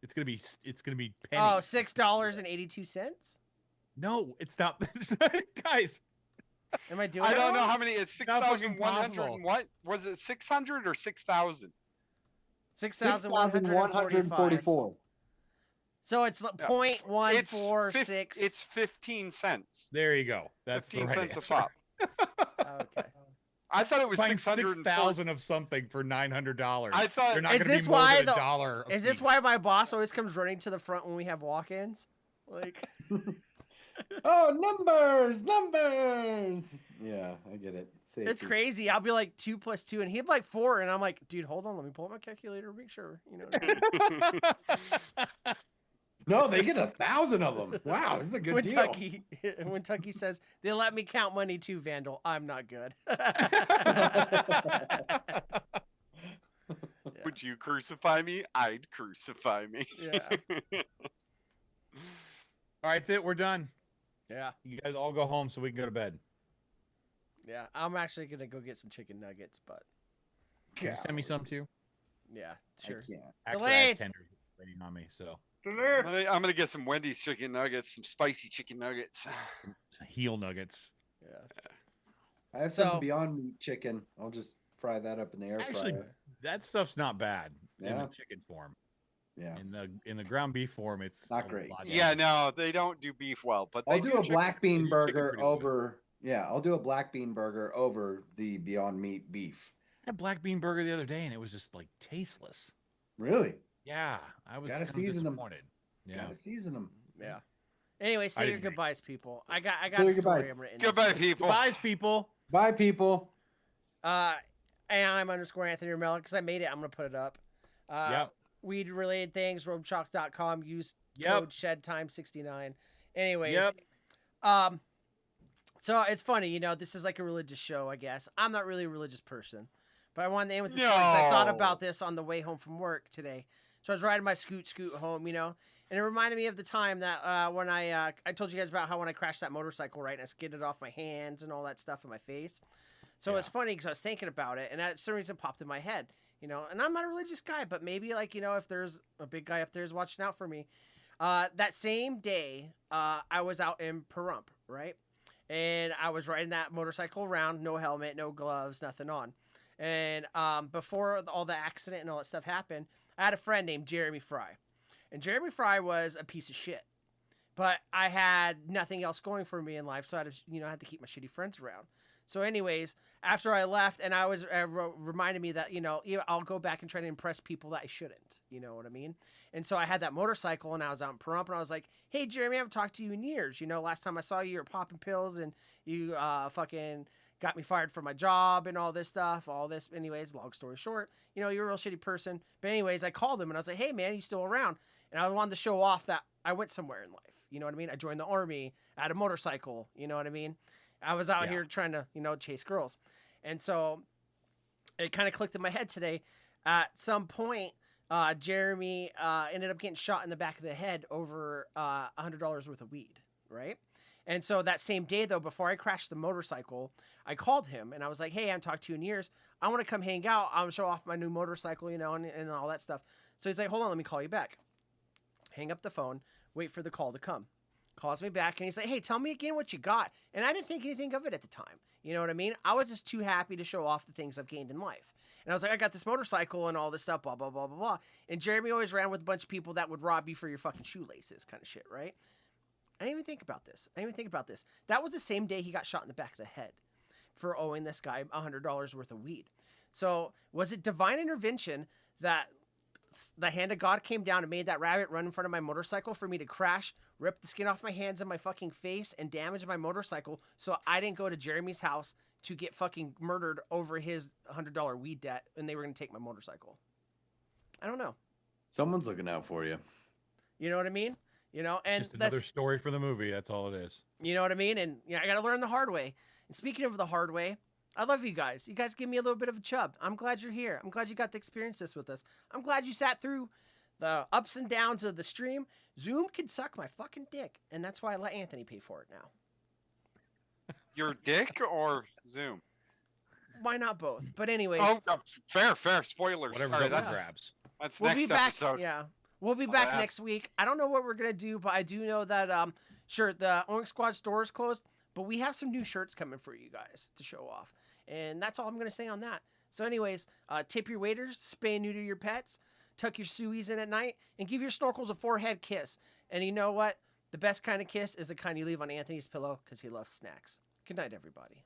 It's gonna be Oh, pennies. $6.82? No, it's not. Guys, Am I doing I it don't know wrong? how many. It's Not fucking 6,100. possible. and what was it? 600 or 6,000? 6,144. So it's Yeah. 0.146. It's 15 cents. there you go. That's 15 the right cents a answer. pop. Okay. I thought it was Buying 640. 6,000 of something for $900. I thought- they're not Is going to this be more why than the- $1. Is this why my boss always comes running to the front when we have walk-ins? Like, Oh, numbers. Yeah, I get it. it's Safety. crazy. I'll be like 2 + 2, and he'd be like 4, and I'm like, dude, hold on, let me pull up my calculator, make sure. You know. What I mean? No, they get 1,000 of them. Wow, this is a good when deal. Tucky says they let me count money too, Vandal. I'm not good. Would you crucify me? I'd crucify me. Yeah. All right, that's it. We're done. Yeah. You guys all go home so we can go to bed. Yeah. I'm actually gonna go get some chicken nuggets, but Can you send me some too? yeah, I sure. can't. Actually, I Delayed. have tenders waiting on me, so I'm gonna get some Wendy's chicken nuggets, some spicy chicken nuggets. some heel nuggets. Yeah. I have So- some Beyond Meat chicken. I'll just fry that up in the air Actually, fryer. that stuff's not bad in Yeah. the chicken form. Yeah. In the ground beef form, it's Not a great. lot Yeah, better. no, they don't do beef well, but they I'll do a chicken- black they bean do chicken burger pretty good. over. Yeah, I'll do a black bean burger over the Beyond Meat beef. I had black bean burger the other day, and it was just like tasteless. Really? Yeah, I was Gotta kinda season 'em. disappointed. Yeah. Gotta season them. Yeah. Anyway, say your didn't make- goodbyes, people. I got Say a your story goodbyes. I'm written. Goodbye, people. Goodbyes, people. Bye, people. And I'm _ Anthony Romella because I made it. I'm gonna put it up. Yep. Weed related things, robechalk.com. Use Yep. code SHEDTIME69. Anyways, Yep. So it's funny, you know, this is like a religious show, I guess. I'm not really a religious person, but I wanted to end with this story 'cause I thought No. about this on the way home from work today. So I was riding my scoot home, you know, and it reminded me of the time that when I told you guys about how when I crashed that motorcycle, right, and I skidded off my hands and all that stuff in my face. So it's funny because I was thinking about it, and that for some reason popped in my head, you know. And I'm not a religious guy, but maybe like, you know, if there's a big guy up there is watching out for me. That same day, I was out in Pahrump, right? And I was riding that motorcycle around, no helmet, no gloves, nothing on. And before all the accident and all that stuff happened, I had a friend named Jeremy Fry. And Jeremy Fry was a piece of shit. But I had nothing else going for me in life, so I had to, you know, I had to keep my shitty friends around. So anyways, after I left, and I was reminded me that, you know, I'll go back and try to impress people that I shouldn't. You know what I mean? And so I had that motorcycle, and I was out in Pahrump, and I was like, hey, Jeremy, I haven't talked to you in years. You know, last time I saw you, you were popping pills, and you fucking got me fired from my job and all this stuff, all this. Anyways, long story short, you know, you're a real shitty person. But anyways, I called him, and I was like, hey, man, you still around? And I wanted to show off that I went somewhere in life. You know what I mean? I joined the army, I had a motorcycle. You know what I mean? I was out here trying to, you know, chase girls. And so it kind of clicked in my head today. At some point, Jeremy ended up getting shot in the back of the head over $100 worth of weed, right? And so that same day, though, before I crashed the motorcycle, I called him and I was like, hey, I haven't talked to you in years. I want to come hang out. I want to show off my new motorcycle, you know, and all that stuff. So he's like, hold on, let me call you back. Hang up the phone, wait for the call to come. Calls me back and he's like, hey, tell me again what you got. And I didn't think anything of it at the time. You know what I mean? I was just too happy to show off the things I've gained in life. And I was like, I got this motorcycle and all this stuff, blah, blah, blah, blah, blah. And Jeremy always ran with a bunch of people that would rob you for your fucking shoelaces kind of shit, right? I didn't even think about this. That was the same day he got shot in the back of the head for owing this guy $100 worth of weed. So was it divine intervention that the hand of God came down and made that rabbit run in front of my motorcycle for me to crash, rip the skin off my hands and my fucking face, and damage my motorcycle so I didn't go to Jeremy's house to get fucking murdered over his $100 weed debt and they were going to take my motorcycle? I don't know. Someone's looking out for you. You know what I mean? You know, and Just another story for the movie. That's all it is. You know what I mean? And you know, I got to learn the hard way. And speaking of the hard way, I love you guys. You guys give me a little bit of a chub. I'm glad you're here. I'm glad you got to experience this with us. I'm glad you sat through the ups and downs of the stream. Zoom can suck my fucking dick. And that's why I let Anthony pay for it now. Your dick or Zoom? Why not both? But anyways. Oh, fair. Spoilers. Whatever Sorry, double that's grabs. We'll next be back. episode. Yeah. We'll be Oh, back yeah. next week. I don't know what we're going to do, but I do know that, sure, the Oink Squad store is closed, but we have some new shirts coming for you guys to show off. And that's all I'm going to say on that. So anyways, tip your waiters, spay and neuter your pets, tuck your suies in at night, and give your snorkels a forehead kiss. And you know what? The best kind of kiss is the kind you leave on Anthony's pillow because he loves snacks. Good night, everybody.